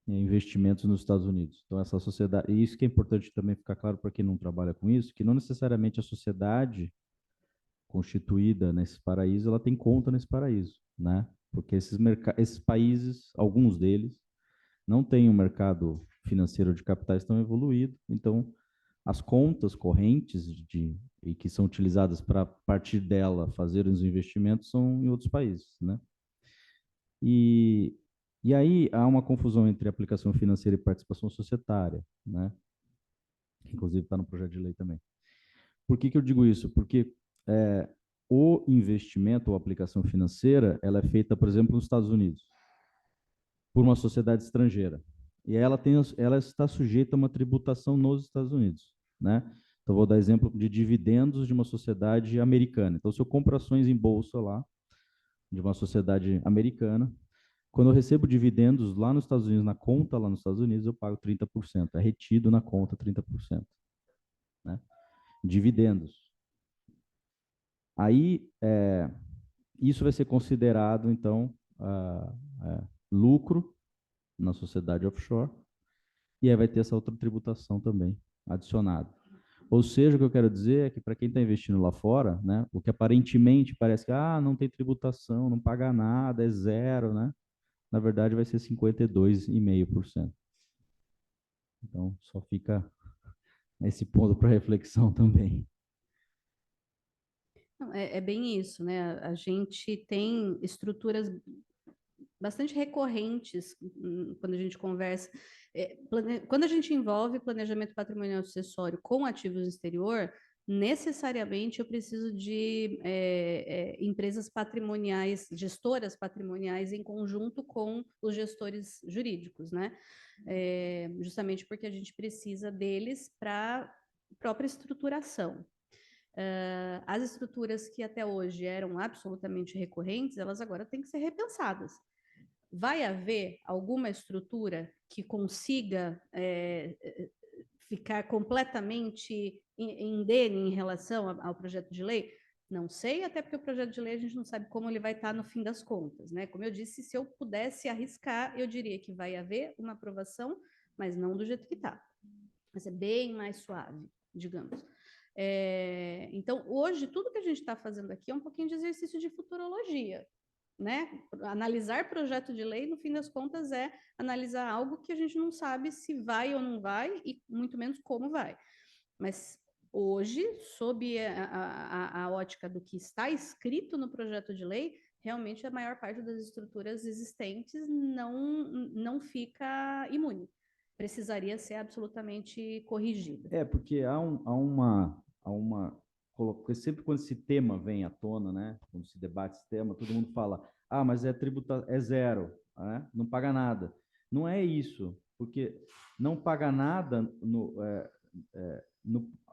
investimentos nos Estados Unidos. Então, essa sociedade, e isso que é importante também ficar claro para quem não trabalha com isso, que não necessariamente a sociedade constituída nesse paraíso, ela tem conta nesse paraíso, né? Porque esses países, alguns deles, não têm um mercado financeiro de capitais tão evoluído, então as contas correntes e que são utilizadas para, a partir dela, fazer os investimentos são em outros países, né? E aí há uma confusão entre aplicação financeira e participação societária, né? Inclusive está no projeto de lei também. Por que eu digo isso? Porque o investimento ou aplicação financeira, ela é feita, por exemplo, nos Estados Unidos, por uma sociedade estrangeira. E ela está sujeita a uma tributação nos Estados Unidos, né? Então, vou dar exemplo de dividendos de uma sociedade americana. Então, se eu compro ações em bolsa lá, de uma sociedade americana, quando eu recebo dividendos lá nos Estados Unidos, na conta lá nos Estados Unidos, eu pago 30%. É retido na conta 30%. Né? Dividendos. Aí, isso vai ser considerado, então, lucro na sociedade offshore, e aí vai ter essa outra tributação também adicionada. Ou seja, o que eu quero dizer é que para quem está investindo lá fora, né, o que aparentemente parece que não tem tributação, não paga nada, é zero, né? Na verdade vai ser 52,5%. Então, só fica esse ponto para reflexão também. É bem isso, né? A gente tem estruturas bastante recorrentes quando a gente conversa. Quando a gente envolve planejamento patrimonial sucessório com ativos no exterior, necessariamente eu preciso de empresas patrimoniais, gestoras patrimoniais em conjunto com os gestores jurídicos, né? Justamente porque a gente precisa deles para a própria estruturação. As estruturas que até hoje eram absolutamente recorrentes, elas agora têm que ser repensadas. Vai haver alguma estrutura que consiga ficar completamente indene em relação ao projeto de lei? Não sei, até porque o projeto de lei a gente não sabe como ele vai estar no fim das contas, né? Como eu disse, se eu pudesse arriscar, eu diria que vai haver uma aprovação, mas não do jeito que está. Vai ser bem mais suave, digamos. Então, hoje, tudo que a gente está fazendo aqui é um pouquinho de exercício de futurologia, né? Analisar projeto de lei, no fim das contas, é analisar algo que a gente não sabe se vai ou não vai, e muito menos como vai. Mas hoje, sob a ótica do que está escrito no projeto de lei, realmente a maior parte das estruturas existentes não fica imune. Precisaria ser absolutamente corrigida. Porque sempre quando esse tema vem à tona, né? Quando se debate esse tema, todo mundo fala, mas é zero, né? Não paga nada. Não é isso, porque não paga nada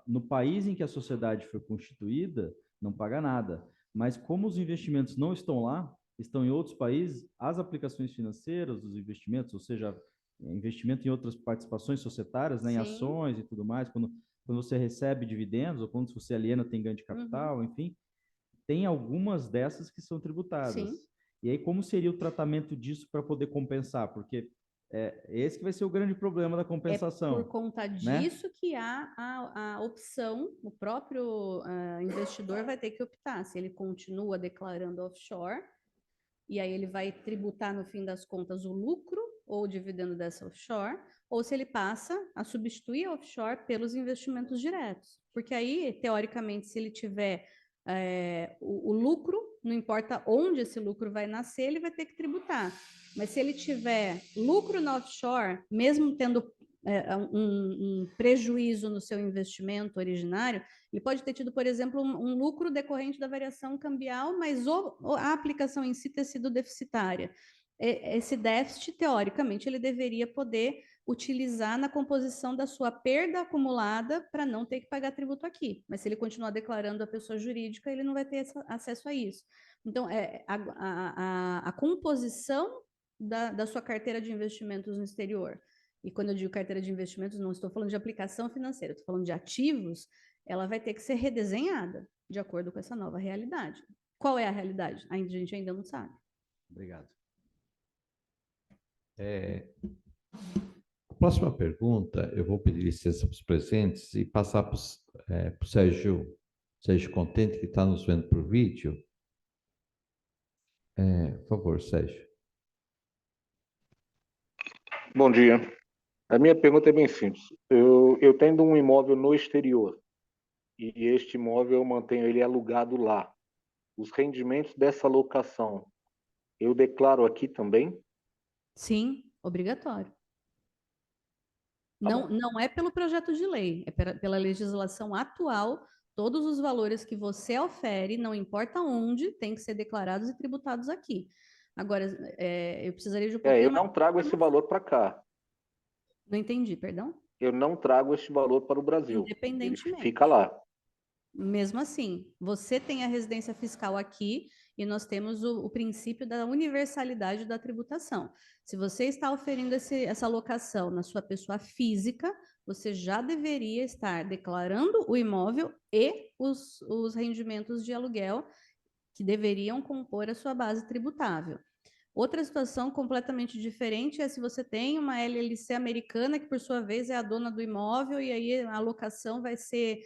no país em que a sociedade foi constituída, não paga nada. Mas como os investimentos não estão lá, estão em outros países, as aplicações financeiras dos investimentos, ou seja, investimento em outras participações societárias, né, em ações e tudo mais, quando você recebe dividendos, ou quando você aliena tem ganho de capital, enfim, tem algumas dessas que são tributadas. Sim. E aí, como seria o tratamento disso para poder compensar? Porque esse que vai ser o grande problema da compensação. É por conta disso, né, que há a opção, o próprio investidor vai ter que optar se ele continua declarando offshore, e aí ele vai tributar, no fim das contas, o lucro ou o dividendo dessa offshore, ou se ele passa a substituir a offshore pelos investimentos diretos. Porque aí, teoricamente, se ele tiver o lucro, não importa onde esse lucro vai nascer, ele vai ter que tributar. Mas se ele tiver lucro na offshore, mesmo tendo um prejuízo no seu investimento originário, ele pode ter tido, por exemplo, um lucro decorrente da variação cambial, mas a aplicação em si ter sido deficitária. Esse déficit, teoricamente, ele deveria poder utilizar na composição da sua perda acumulada para não ter que pagar tributo aqui. Mas se ele continuar declarando a pessoa jurídica, ele não vai ter acesso a isso. Então, a composição da sua carteira de investimentos no exterior, e quando eu digo carteira de investimentos, não estou falando de aplicação financeira, estou falando de ativos, ela vai ter que ser redesenhada de acordo com essa nova realidade. Qual é a realidade? A gente ainda não sabe. Obrigado. A próxima pergunta, eu vou pedir licença para os presentes e passar para o Sérgio Contente, que está nos vendo por vídeo. Por favor, Sérgio. Bom dia. A minha pergunta é bem simples. Eu tenho um imóvel no exterior e este imóvel eu mantenho ele alugado lá. Os rendimentos dessa locação, eu declaro aqui também? Sim, obrigatório. Não é pelo projeto de lei, é pela legislação atual. Todos os valores que você ofere, não importa onde, têm que ser declarados e tributados aqui. Agora, eu precisaria de um pouquinho eu não trago esse valor para cá. Não entendi, perdão? Eu não trago esse valor para o Brasil. Independentemente. Ele fica lá. Mesmo assim, você tem a residência fiscal aqui e nós temos o princípio da universalidade da tributação. Se você está oferindo essa locação na sua pessoa física, você já deveria estar declarando o imóvel e os rendimentos de aluguel que deveriam compor a sua base tributável. Outra situação completamente diferente é se você tem uma LLC americana, que por sua vez é a dona do imóvel, e aí a locação vai ser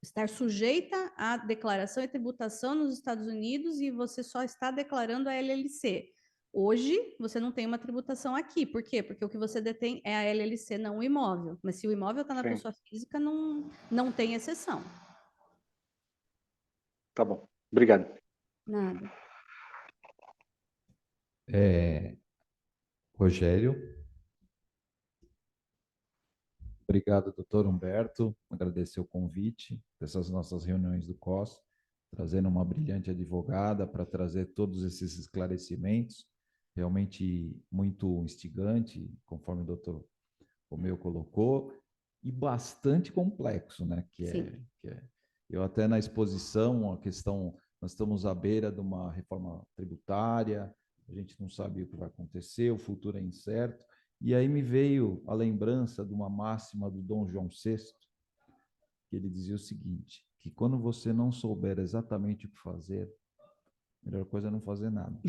estar sujeita à declaração e tributação nos Estados Unidos e você só está declarando a LLC. Hoje, você não tem uma tributação aqui. Por quê? Porque o que você detém é a LLC, não o imóvel. Mas se o imóvel está na pessoa física, não tem exceção. Tá bom. Obrigado. Nada. Rogério. Obrigado, doutor Humberto. Agradecer o convite dessas nossas reuniões do COS, trazendo uma brilhante advogada para trazer todos esses esclarecimentos, realmente muito instigante, conforme o doutor Romeu colocou, e bastante complexo, né? Eu até na exposição, a questão, nós estamos à beira de uma reforma tributária, a gente não sabe o que vai acontecer, o futuro é incerto, e aí me veio a lembrança de uma máxima do Dom João VI, que ele dizia o seguinte, que quando você não souber exatamente o que fazer, a melhor coisa é não fazer nada.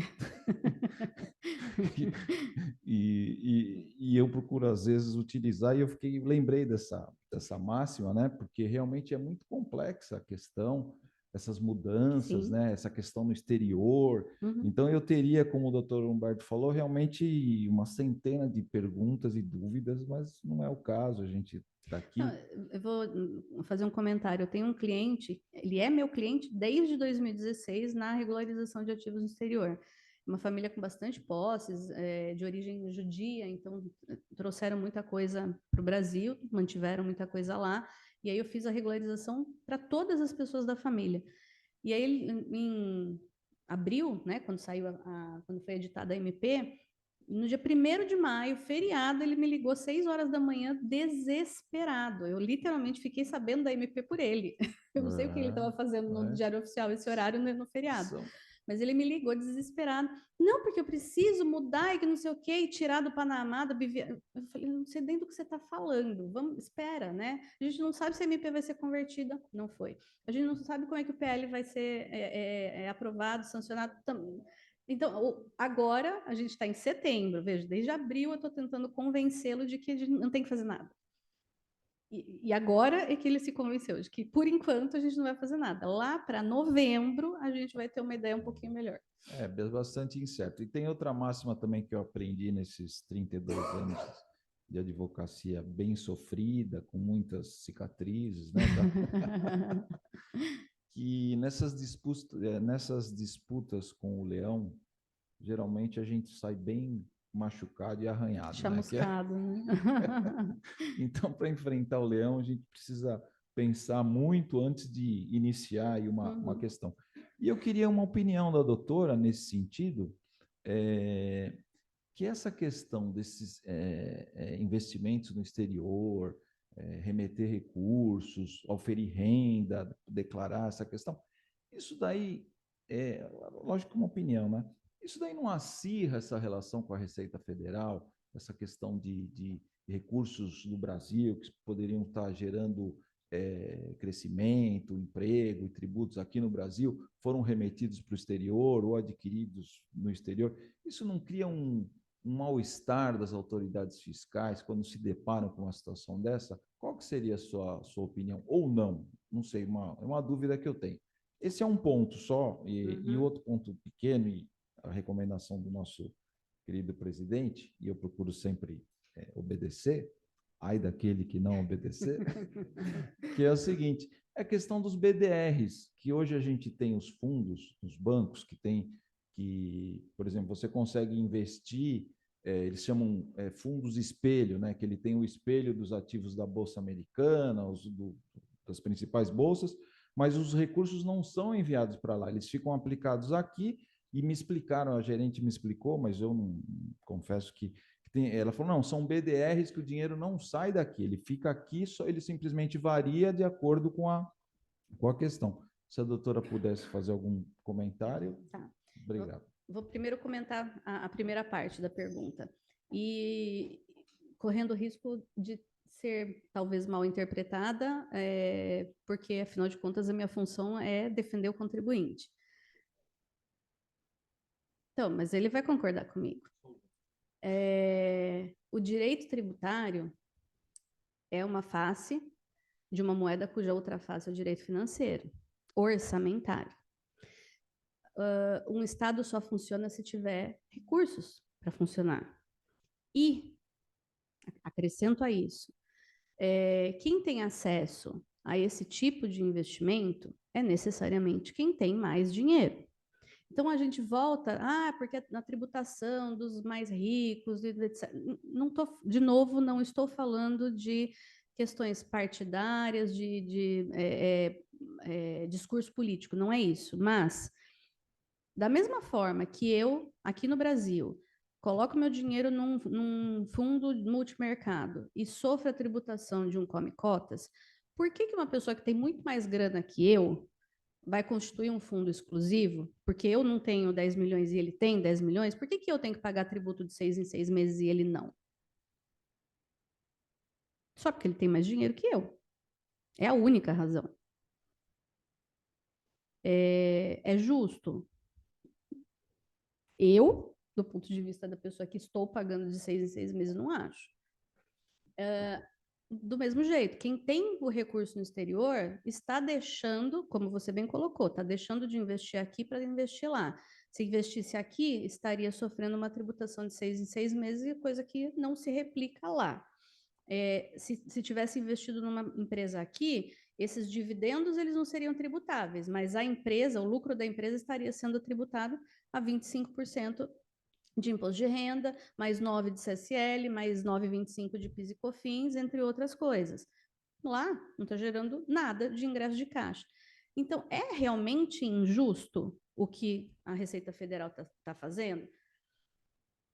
e eu procuro, às vezes, utilizar, e lembrei dessa máxima, né? Porque realmente é muito complexa a questão, essas mudanças, né? Essa questão no exterior. Então, eu teria, como o doutor Humberto falou, realmente uma centena de perguntas e dúvidas, mas não é o caso, a gente está aqui. Não, eu vou fazer um comentário. Eu tenho um cliente, ele é meu cliente desde 2016 na regularização de ativos no exterior. Uma família com bastante posses, de origem judia, então trouxeram muita coisa para o Brasil, mantiveram muita coisa lá, e aí eu fiz a regularização para todas as pessoas da família. E aí, em abril, né, quando quando foi editada a MP, no dia 1º de maio, feriado, ele me ligou 6 horas da manhã, desesperado. Eu literalmente fiquei sabendo da MP por ele. Eu não sei o que ele estava fazendo no Diário Oficial esse horário no feriado. Mas ele me ligou desesperado. Não, porque eu preciso mudar e que não sei o quê, e tirar do Panamá, da BVA. Eu falei, não sei nem do que você está falando. Vamos, espera, né? A gente não sabe se a MP vai ser convertida. Não foi. A gente não sabe como é que o PL vai ser aprovado, sancionado. Então, agora a gente está em setembro. Veja, desde abril eu estou tentando convencê-lo de que a gente não tem que fazer nada. E agora é que ele se convenceu de que, por enquanto, a gente não vai fazer nada. Lá para novembro, a gente vai ter uma ideia um pouquinho melhor. É bastante incerto. E tem outra máxima também que eu aprendi nesses 32 anos de advocacia bem sofrida, com muitas cicatrizes, né? Que nessas disputas com o leão, geralmente a gente sai bem machucado e arranhado, né? Chamuscado, né? Então, para enfrentar o leão, a gente precisa pensar muito antes de iniciar aí uma questão. E eu queria uma opinião da doutora nesse sentido, que essa questão desses investimentos no exterior, remeter recursos, oferir renda, declarar essa questão, isso daí, lógico, uma opinião, né? Isso daí não acirra essa relação com a Receita Federal, essa questão de recursos no Brasil que poderiam estar gerando crescimento, emprego e tributos aqui no Brasil foram remetidos para o exterior ou adquiridos no exterior. Isso não cria um mal-estar das autoridades fiscais quando se deparam com uma situação dessa? Qual que seria a sua opinião? Ou não? Não sei, é uma dúvida que eu tenho. Esse é um ponto só, e outro ponto pequeno, e a recomendação do nosso querido presidente, e eu procuro sempre obedecer, ai daquele que não obedecer, que é o seguinte, é a questão dos BDRs, que hoje a gente tem os fundos, os bancos que, por exemplo, você consegue investir, eles chamam fundos espelho, né, que ele tem o espelho dos ativos da Bolsa Americana, das principais bolsas, mas os recursos não são enviados para lá, eles ficam aplicados aqui, e me explicaram, a gerente me explicou, mas eu não confesso que ela falou, não, são BDRs que o dinheiro não sai daqui, ele fica aqui, só ele simplesmente varia de acordo com a questão. Se a doutora pudesse fazer algum comentário, tá. Obrigado. Vou primeiro comentar a primeira parte da pergunta. E correndo o risco de ser talvez mal interpretada, porque, afinal de contas, a minha função é defender o contribuinte. Então, mas ele vai concordar comigo. O direito tributário é uma face de uma moeda cuja outra face é o direito financeiro, orçamentário. Um Estado só funciona se tiver recursos para funcionar. E, acrescento a isso, quem tem acesso a esse tipo de investimento é necessariamente quem tem mais dinheiro. Então, a gente volta, porque na tributação dos mais ricos, etc. De novo, não estou falando de questões partidárias, de discurso político, não é isso. Mas, da mesma forma que eu, aqui no Brasil, coloco meu dinheiro num fundo multimercado e sofro a tributação de um come-cotas, por que uma pessoa que tem muito mais grana que eu vai constituir um fundo exclusivo? Porque eu não tenho 10 milhões e ele tem 10 milhões, por que eu tenho que pagar tributo de 6 em 6 meses e ele não? Só porque ele tem mais dinheiro que eu. É a única razão. É justo? Eu, do ponto de vista da pessoa que estou pagando de 6 em 6 meses, não acho. Do mesmo jeito, quem tem o recurso no exterior está deixando, como você bem colocou, está deixando de investir aqui para investir lá. Se investisse aqui, estaria sofrendo uma tributação de 6 em 6 meses, coisa que não se replica lá. Se tivesse investido numa empresa aqui, esses dividendos eles não seriam tributáveis, mas a empresa, o lucro da empresa estaria sendo tributado a 25% de imposto de renda, mais 9 de CSL, mais 9,25 de PIS e COFINS, entre outras coisas. Lá não está gerando nada de ingresso de caixa. Então, é realmente injusto o que a Receita Federal está fazendo?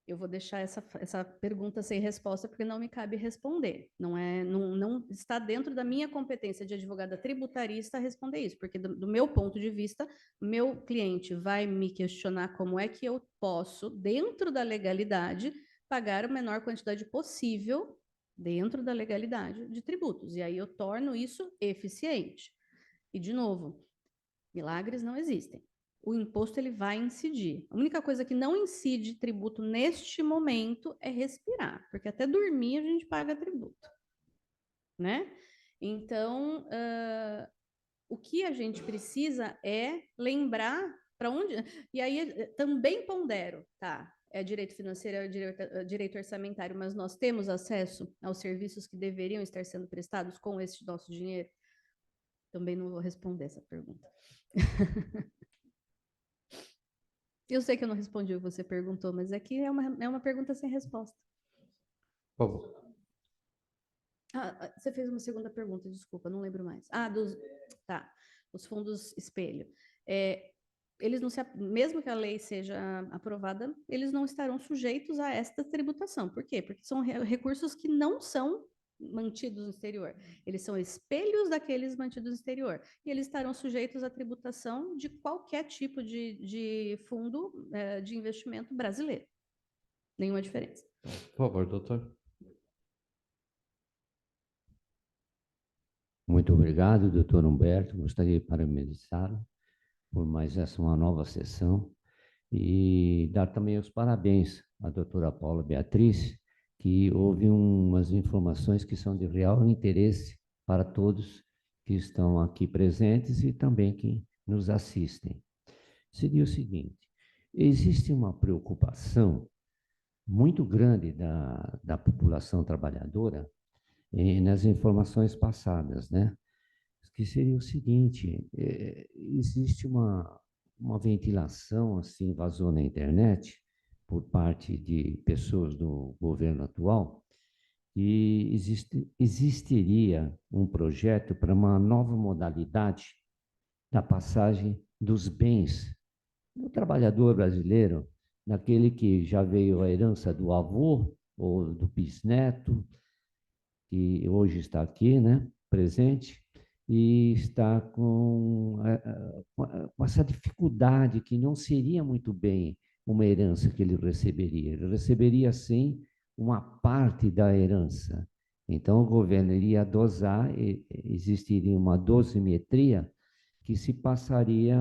Eu vou deixar essa pergunta sem resposta, porque não me cabe responder. Não está dentro da minha competência de advogada tributarista responder isso, porque do meu ponto de vista, meu cliente vai me questionar como é que eu posso, dentro da legalidade, pagar a menor quantidade possível, dentro da legalidade, de tributos. E aí eu torno isso eficiente. E, de novo, milagres não existem. O imposto ele vai incidir. A única coisa que não incide tributo neste momento é respirar, porque até dormir a gente paga tributo, né? Então, o que a gente precisa é lembrar para onde... E aí também pondero, tá? É direito financeiro, é direito orçamentário, mas nós temos acesso aos serviços que deveriam estar sendo prestados com esse nosso dinheiro? Também não vou responder essa pergunta. Eu sei que eu não respondi o que você perguntou, mas é que é uma pergunta sem resposta. Por favor. Você fez uma segunda pergunta, desculpa, não lembro mais. Tá, os fundos espelho. Eles não mesmo que a lei seja aprovada, eles não estarão sujeitos a esta tributação. Por quê? Porque são recursos que não são mantidos no exterior. Eles são espelhos daqueles mantidos no exterior. E eles estarão sujeitos à tributação de qualquer tipo de fundo de investimento brasileiro. Nenhuma diferença. Por favor, doutor. Muito obrigado, doutor Humberto. Gostaria de parabenizá-lo por mais uma nova sessão e dar também os parabéns à doutora Paula Beatriz, que houve umas informações que são de real interesse para todos que estão aqui presentes e também que nos assistem. Seria o seguinte: existe uma preocupação muito grande da população trabalhadora nas informações passadas, né? Que seria o seguinte: existe uma ventilação, assim, vazou na internet por parte de pessoas do governo atual, que existiria um projeto para uma nova modalidade da passagem dos bens do trabalhador brasileiro, naquele que já veio a herança do avô ou do bisneto, que hoje está aqui, né, presente, e está com essa dificuldade que não seria muito bem uma herança que ele receberia. Ele receberia, sim, uma parte da herança. Então, o governo iria dosar, existiria uma dosimetria que se passaria,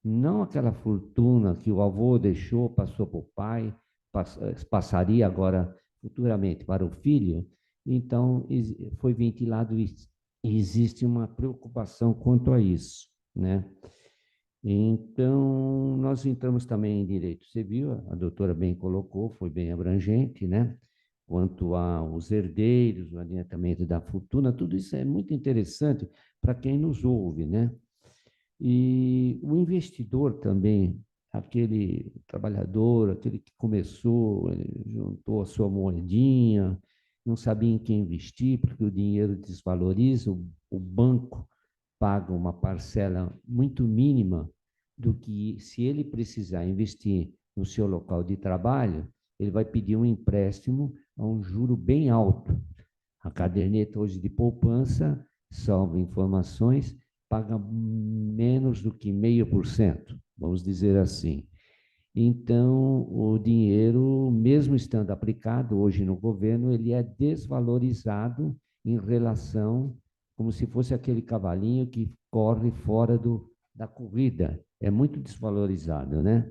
não aquela fortuna que o avô deixou, passou para o pai, passaria agora futuramente para o filho. Então, foi ventilado isso. Existe uma preocupação quanto a isso, né? Então, nós entramos também em direito civil, a doutora bem colocou, foi bem abrangente, né? Quanto aos herdeiros, o adiantamento da fortuna, tudo isso é muito interessante para quem nos ouve, né? E o investidor também, aquele trabalhador, aquele que começou, juntou a sua moedinha, não sabia em quem investir, porque o dinheiro desvaloriza, o banco paga uma parcela muito mínima do que, se ele precisar investir no seu local de trabalho, ele vai pedir um empréstimo a um juro bem alto. A caderneta hoje de poupança, salvo informações, paga menos do que 0,5%, vamos dizer assim. Então, o dinheiro, mesmo estando aplicado hoje no governo, ele é desvalorizado em relação, como se fosse aquele cavalinho que corre fora da corrida. É muito desvalorizado, né?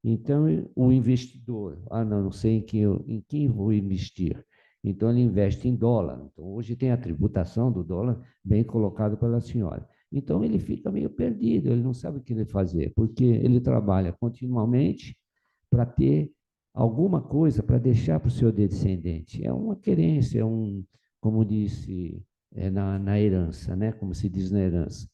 Então, o investidor, não sei em quem vou investir. Então, ele investe em dólar. Então, hoje tem a tributação do dólar bem colocado pela senhora. Então, ele fica meio perdido, ele não sabe o que ele fazer, porque ele trabalha continuamente para ter alguma coisa para deixar para o seu descendente. É uma querência, como disse na herança, né? Como se diz na herança.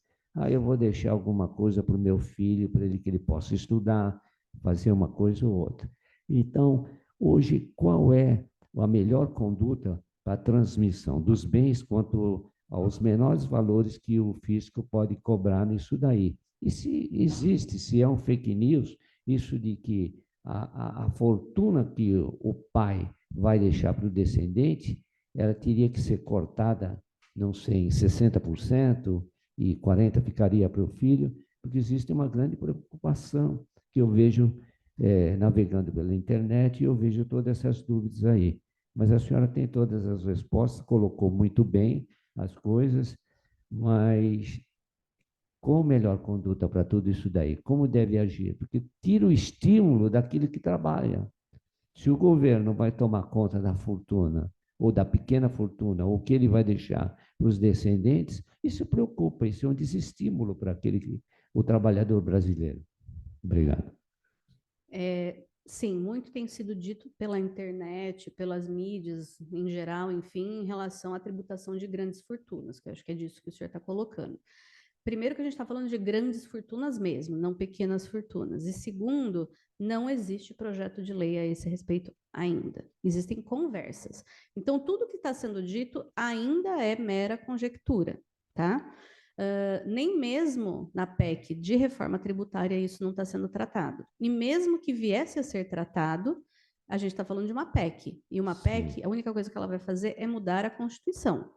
Eu vou deixar alguma coisa para o meu filho, para ele que ele possa estudar, fazer uma coisa ou outra. Então, hoje, qual é a melhor conduta para a transmissão dos bens quanto aos menores valores que o fisco pode cobrar nisso daí? E se existe, se é um fake news, isso de que a fortuna que o pai vai deixar para o descendente, ela teria que ser cortada, não sei, em 60%, e 40% ficaria para o filho, porque existe uma grande preocupação que eu vejo navegando pela internet, e eu vejo todas essas dúvidas aí. Mas a senhora tem todas as respostas, colocou muito bem as coisas, mas qual a melhor conduta para tudo isso daí? Como deve agir? Porque tira o estímulo daquele que trabalha. Se o governo vai tomar conta da fortuna, ou da pequena fortuna, ou o que ele vai deixar para os descendentes, isso preocupa, isso é um desestímulo para o trabalhador brasileiro. Obrigado. Sim, muito tem sido dito pela internet, pelas mídias em geral, enfim, em relação à tributação de grandes fortunas, que eu acho que é disso que o senhor está colocando. Primeiro que a gente está falando de grandes fortunas mesmo, não pequenas fortunas. E segundo, Não existe projeto de lei a esse respeito ainda. Existem conversas. Então, tudo que está sendo dito ainda é mera conjectura, tá? Nem mesmo na PEC de reforma tributária isso não está sendo tratado. E mesmo que viesse a ser tratado, a gente está falando de uma PEC. E uma PEC, a única coisa que ela vai fazer é mudar a Constituição.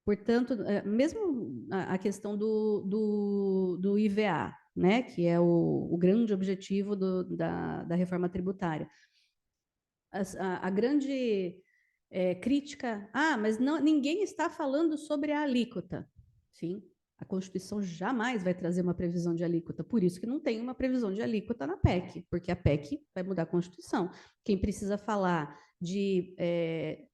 Portanto, mesmo a questão do IVA, né, que é o grande objetivo da reforma tributária. A grande crítica, mas não, ninguém está falando sobre a alíquota. Sim, a Constituição jamais vai trazer uma previsão de alíquota, por isso que não tem uma previsão de alíquota na PEC, porque a PEC vai mudar a Constituição. Quem precisa falar de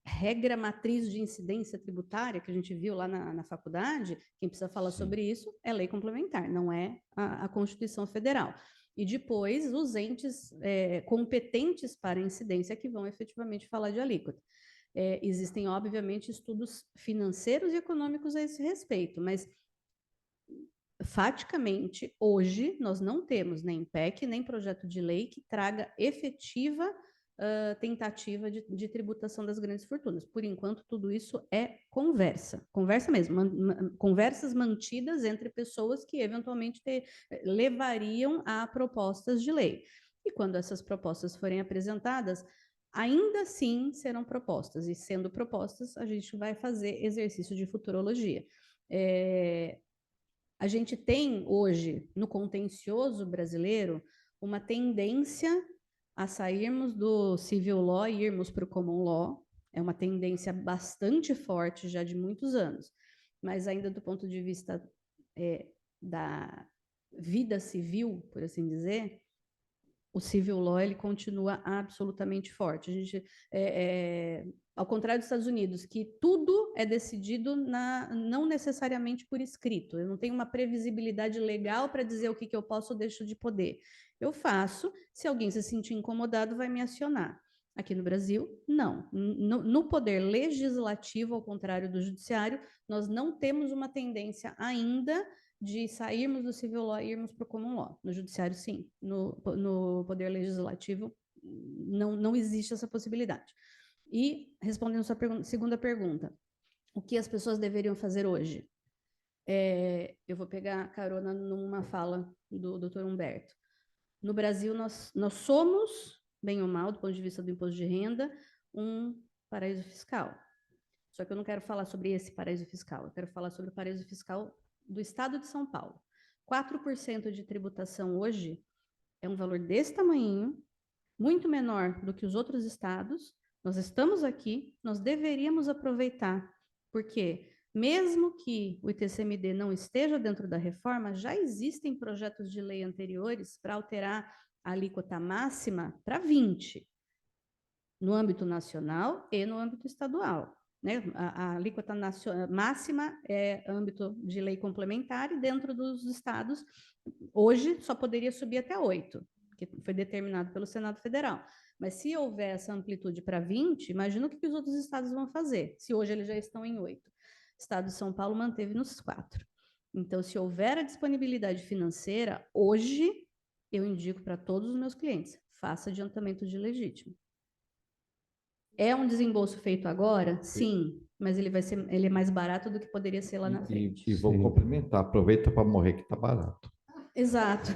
regra matriz de incidência tributária, que a gente viu lá na faculdade, quem precisa falar sobre isso é lei complementar, não é a Constituição Federal. E depois os entes competentes para incidência que vão efetivamente falar de alíquota. Existem, obviamente, estudos financeiros e econômicos a esse respeito, mas faticamente, hoje, nós não temos nem PEC, nem projeto de lei que traga efetiva tentativa de tributação das grandes fortunas. Por enquanto, tudo isso é conversa mesmo, conversas mantidas entre pessoas que eventualmente levariam a propostas de lei. E quando essas propostas forem apresentadas, ainda assim serão propostas, e sendo propostas, a gente vai fazer exercício de futurologia. A gente tem hoje, no contencioso brasileiro, uma tendência a sairmos do civil law e irmos para o common law. É uma tendência bastante forte já de muitos anos, mas ainda do ponto de vista da vida civil, por assim dizer, o civil law ele continua absolutamente forte. A gente, ao contrário dos Estados Unidos, que tudo é decidido não necessariamente por escrito. Eu não tenho uma previsibilidade legal para dizer o que eu posso ou deixo de poder. Eu faço, se alguém se sentir incomodado, vai me acionar. Aqui no Brasil, não. No poder legislativo, ao contrário do judiciário, nós não temos uma tendência ainda de sairmos do civil law e irmos para o common law. No judiciário, sim. No poder legislativo, não existe essa possibilidade. E, respondendo a sua segunda pergunta, o que as pessoas deveriam fazer hoje? Eu vou pegar carona numa fala do Dr. Humberto. No Brasil, nós somos, bem ou mal, do ponto de vista do imposto de renda, um paraíso fiscal. Só que eu não quero falar sobre esse paraíso fiscal, eu quero falar sobre o paraíso fiscal do estado de São Paulo. 4% de tributação hoje é um valor desse tamanho, muito menor do que os outros estados. Nós estamos aqui, nós deveríamos aproveitar, porque mesmo que o ITCMD não esteja dentro da reforma, já existem projetos de lei anteriores para alterar a alíquota máxima para 20%, no âmbito nacional e no âmbito estadual. Né? A alíquota máxima é âmbito de lei complementar e dentro dos estados, hoje só poderia subir até 8%, que foi determinado pelo Senado Federal. Mas se houver essa amplitude para 20%, imagina o que os outros estados vão fazer, se hoje eles já estão em 8%. O estado de São Paulo manteve nos 4%. Então, se houver a disponibilidade financeira, hoje eu indico para todos os meus clientes, faça adiantamento de legítimo. É um desembolso feito agora? Sim, mas ele é mais barato do que poderia ser lá na frente. E vou complementar, aproveita para morrer que está barato. Exato.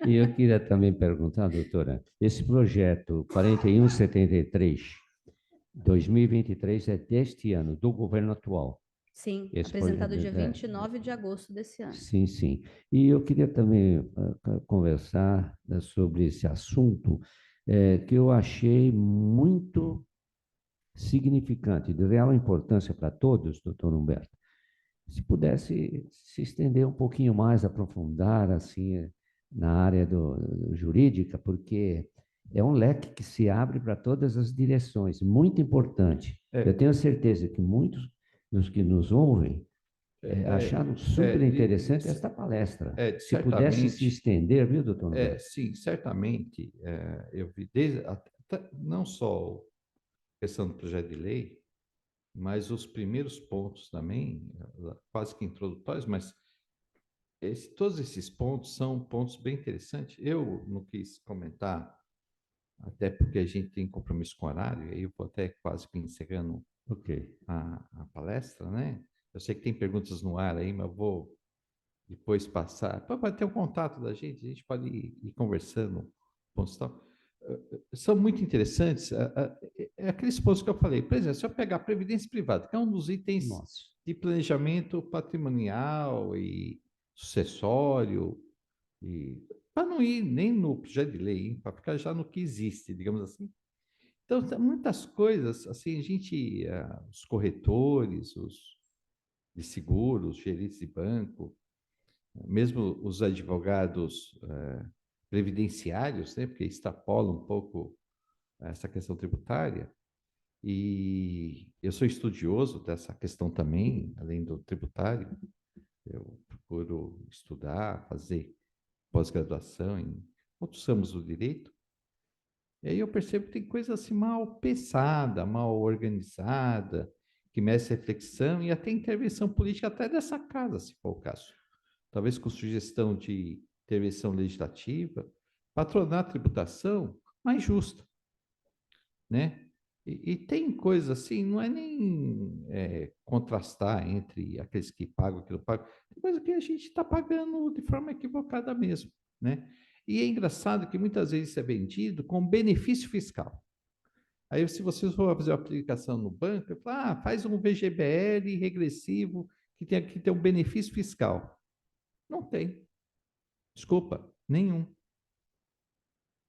E eu queria também perguntar, doutora, esse projeto 4173, 2023 é deste ano, do governo atual. Sim, Esse apresentado projeto, dia 29 de agosto desse ano. Sim, sim. E eu queria também conversar sobre esse assunto, que eu achei muito significante, de real importância para todos, doutor Humberto. Se pudesse se estender um pouquinho mais, aprofundar assim na área jurídica, porque é um leque que se abre para todas as direções, muito importante. Eu tenho certeza que muitos dos que nos ouvem acharam super interessante esta palestra. Se pudesse se estender, viu, doutor Humberto? Sim, certamente. Eu vi desde não só a questão do projeto de lei, mas os primeiros pontos também, quase que introdutórios, mas todos esses pontos são pontos bem interessantes. Eu não quis comentar, até porque a gente tem compromisso com horário, e aí eu vou até quase que encerrando a palestra, né? Eu sei que tem perguntas no ar aí, mas eu vou depois passar, para ter o contato da gente, a gente pode ir conversando, pontos tal. São muito interessantes, aqueles pontos que eu falei. Por exemplo, se eu pegar a previdência privada, que é um dos itens de planejamento patrimonial e sucessório, e para não ir nem no projeto de lei, para ficar já no que existe, digamos assim. Então, muitas coisas, assim, a gente, os corretores, os de seguros, gerentes de banco, mesmo os advogados previdenciários, né, porque extrapolam um pouco essa questão tributária, e eu sou estudioso dessa questão também, além do tributário, eu procuro estudar, fazer pós-graduação em outros ramos do direito, e aí eu percebo que tem coisa assim mal pensada, mal organizada, que merece reflexão e até intervenção política até dessa casa, se for o caso. Talvez com sugestão de intervenção legislativa, para tornar a tributação mais justa, né? E tem coisas assim, não é nem contrastar entre aqueles que pagam e que não pagam, tem coisa que a gente está pagando de forma equivocada mesmo, né? E é engraçado que muitas vezes isso é vendido com benefício fiscal. Aí, se vocês for fazer uma aplicação no banco, fala, faz um VGBL regressivo que tem que ter um benefício fiscal. Não tem. Desculpa, nenhum.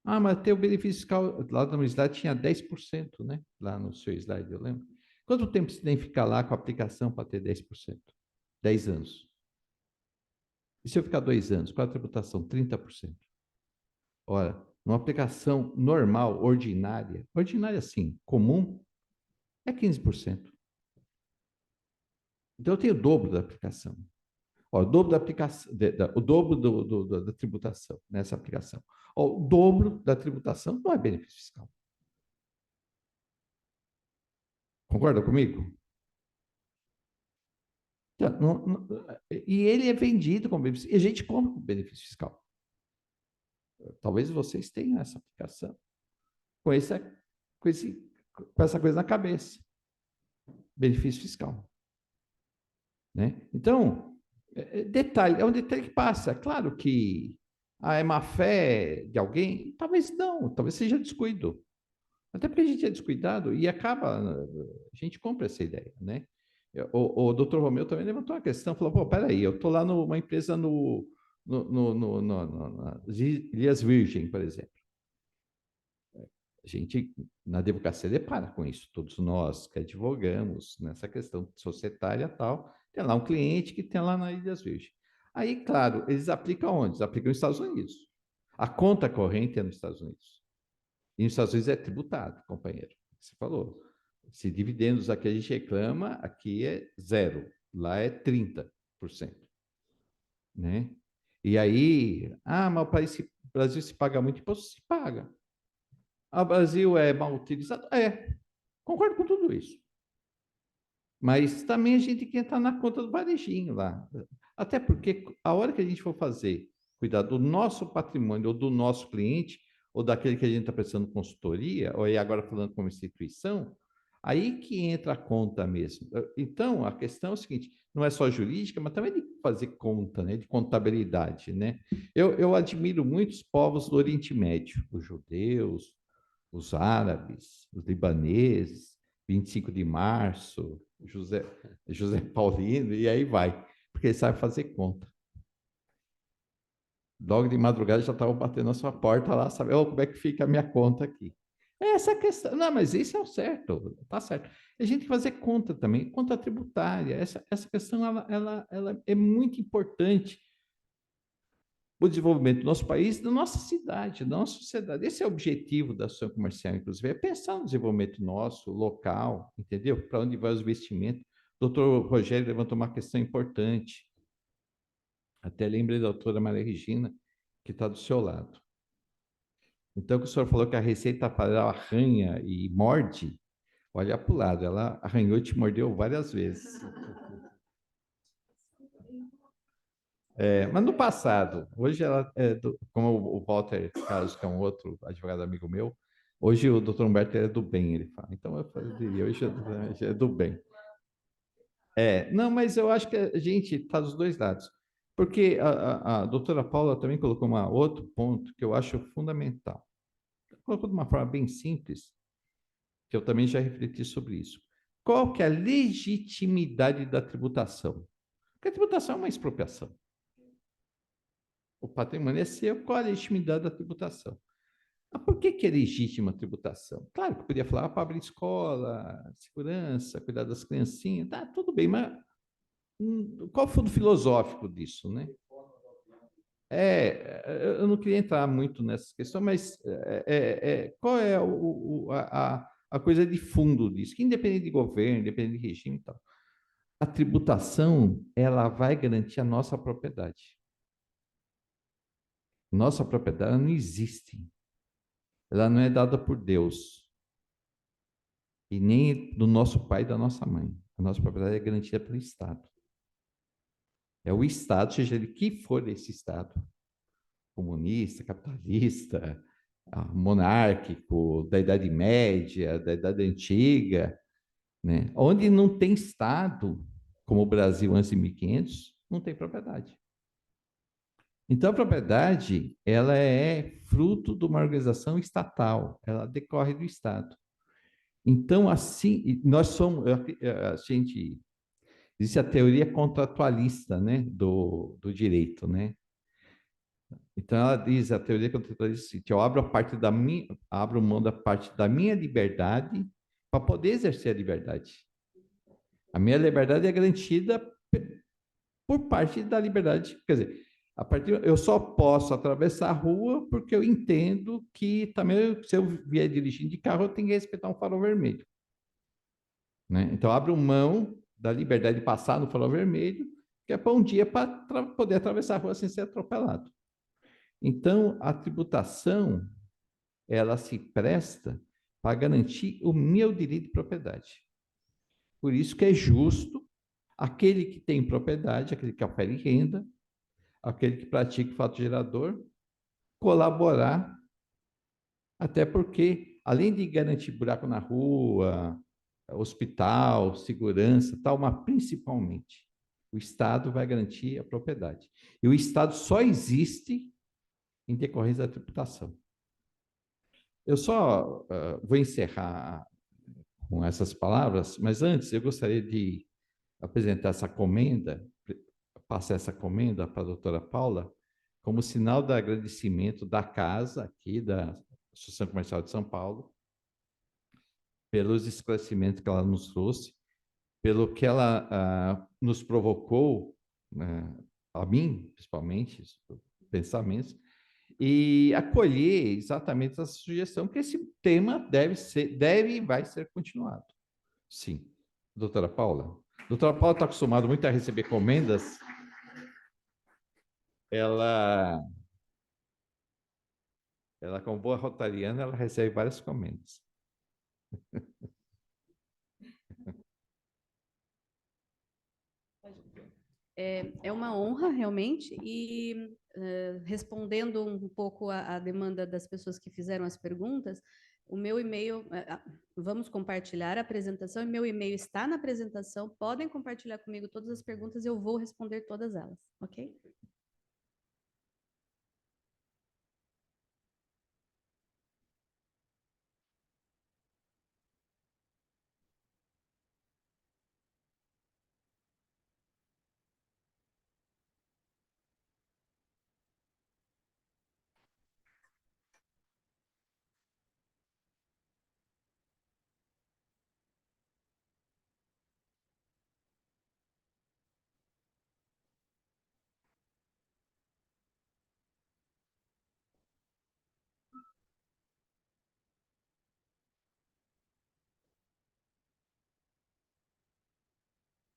Mas tem o benefício fiscal, lá no slide tinha 10%, né? Lá no seu slide, eu lembro. Quanto tempo você tem que ficar lá com a aplicação para ter 10%? 10 anos. E se eu ficar 2 anos, qual a tributação? 30%. Ora, numa aplicação normal, ordinária assim, comum, é 15%. Então eu tenho o dobro da aplicação. O dobro da aplicação, o dobro da tributação nessa aplicação. O dobro da tributação não é benefício fiscal. Concorda comigo? Então, e ele é vendido como benefício, e a gente compra com benefício fiscal. Talvez vocês tenham essa aplicação com essa coisa na cabeça. Benefício fiscal. Né? Então, detalhe, é um detalhe que passa. Claro que é má fé de alguém? Talvez não, talvez seja descuido. Até porque a gente é descuidado e acaba, a gente compra essa ideia, né? O doutor Romeu também levantou uma questão, falou, pô, peraí, eu estou lá numa empresa nas Ilhas Virgem, por exemplo. A gente, na advocacia, depara com isso. Todos nós que advogamos nessa questão societária e tal, tem lá um cliente que tem lá na Ilhas Virgem. Aí, claro, eles aplicam onde? Eles aplicam nos Estados Unidos. A conta corrente é nos Estados Unidos. E nos Estados Unidos é tributado, companheiro. Você falou. Se dividendos aqui a gente reclama, aqui é 0. Lá é 30%. Né? E aí, mas o Brasil se paga muito imposto? Se paga. O Brasil é mal utilizado? Concordo com tudo isso. Mas também a gente tem que entrar na conta do varejinho lá. Até porque a hora que a gente for cuidar do nosso patrimônio ou do nosso cliente, ou daquele que a gente está prestando consultoria, ou aí agora falando como instituição, aí que entra a conta mesmo. Então, a questão é o seguinte, não é só jurídica, mas também de fazer conta, né, de contabilidade, né? Eu admiro muitos povos do Oriente Médio, os judeus, os árabes, os libaneses, 25 de março, José Paulino, e aí vai, porque ele sabe fazer conta. Logo de madrugada já estava batendo na sua porta lá, sabe, como é que fica a minha conta aqui. Essa questão, não, mas isso é o certo, tá certo. A gente tem que fazer conta também, conta tributária, essa questão ela é muito importante o desenvolvimento do nosso país, da nossa cidade, da nossa sociedade. Esse é o objetivo da ação comercial, inclusive, é pensar no desenvolvimento nosso, local, entendeu? Para onde vai os investimentos. O doutor Rogério levantou uma questão importante. Até lembrei da doutora Maria Regina, que está do seu lado. Então, que o senhor falou que a Receita Federal arranha e morde, olha para o lado, ela arranhou e te mordeu várias vezes. Mas no passado, hoje ela como o Walter Carlos, que é um outro advogado amigo meu, hoje o doutor Humberto é do bem, ele fala. Então eu diria, hoje é do bem. Não, mas eu acho que a gente está dos dois lados. Porque a doutora Paula também colocou outro ponto que eu acho fundamental. Colocou de uma forma bem simples, que eu também já refleti sobre isso. Qual que é a legitimidade da tributação? Porque a tributação é uma expropriação. O patrimônio é seu, qual a legitimidade da tributação? Por que é legítima a tributação? Claro que eu podia falar para abrir escola, segurança, cuidar das criancinhas, tá, tudo bem, mas qual o fundo filosófico disso, né? Eu não queria entrar muito nessa questão, mas qual é a coisa de fundo disso? Que independente de governo, independente de regime e tal, a tributação, ela vai garantir a nossa propriedade. Nossa propriedade não existe. Ela não é dada por Deus. E nem do nosso pai e da nossa mãe. A nossa propriedade é garantida pelo Estado. É o Estado, seja ele que for esse Estado, comunista, capitalista, monárquico, da Idade Média, da Idade Antiga, né? Onde não tem Estado, como o Brasil antes de 1500, não tem propriedade. Então, a propriedade, ela é fruto de uma organização estatal, ela decorre do Estado. Então, assim, nós somos, existe a teoria contratualista, né, do direito, né? Então, ela diz, a teoria contratualista, eu abro mão da parte da minha liberdade para poder exercer a liberdade. A minha liberdade é garantida por parte da liberdade, quer dizer, eu só posso atravessar a rua porque eu entendo que também, se eu vier dirigindo de carro, eu tenho que respeitar um farol vermelho. Né? Então, abro mão da liberdade de passar no farol vermelho, que é para um dia para poder atravessar a rua sem ser atropelado. Então, a tributação, ela se presta para garantir o meu direito de propriedade. Por isso que é justo aquele que tem propriedade, aquele que ofere renda, aquele que pratica o fato gerador, colaborar, até porque, além de garantir buraco na rua, hospital, segurança, tal, mas principalmente, o Estado vai garantir a propriedade. E o Estado só existe em decorrência da tributação. Eu só vou encerrar com essas palavras, mas antes eu gostaria de apresentar essa comenda, passar essa comenda para a doutora Paula, como sinal de agradecimento da casa aqui, da Associação Comercial de São Paulo, pelos esclarecimentos que ela nos trouxe, pelo que ela nos provocou, a mim, principalmente, pensamentos, e acolher exatamente essa sugestão, que esse tema deve e vai ser continuado. Sim. Doutora Paula? Doutora Paula está acostumada muito a receber comendas. Ela, como boa rotariana, ela recebe várias comendas. É uma honra, realmente, e respondendo um pouco a demanda das pessoas que fizeram as perguntas, o meu e-mail, vamos compartilhar a apresentação, e meu e-mail está na apresentação, podem compartilhar comigo todas as perguntas, eu vou responder todas elas, ok?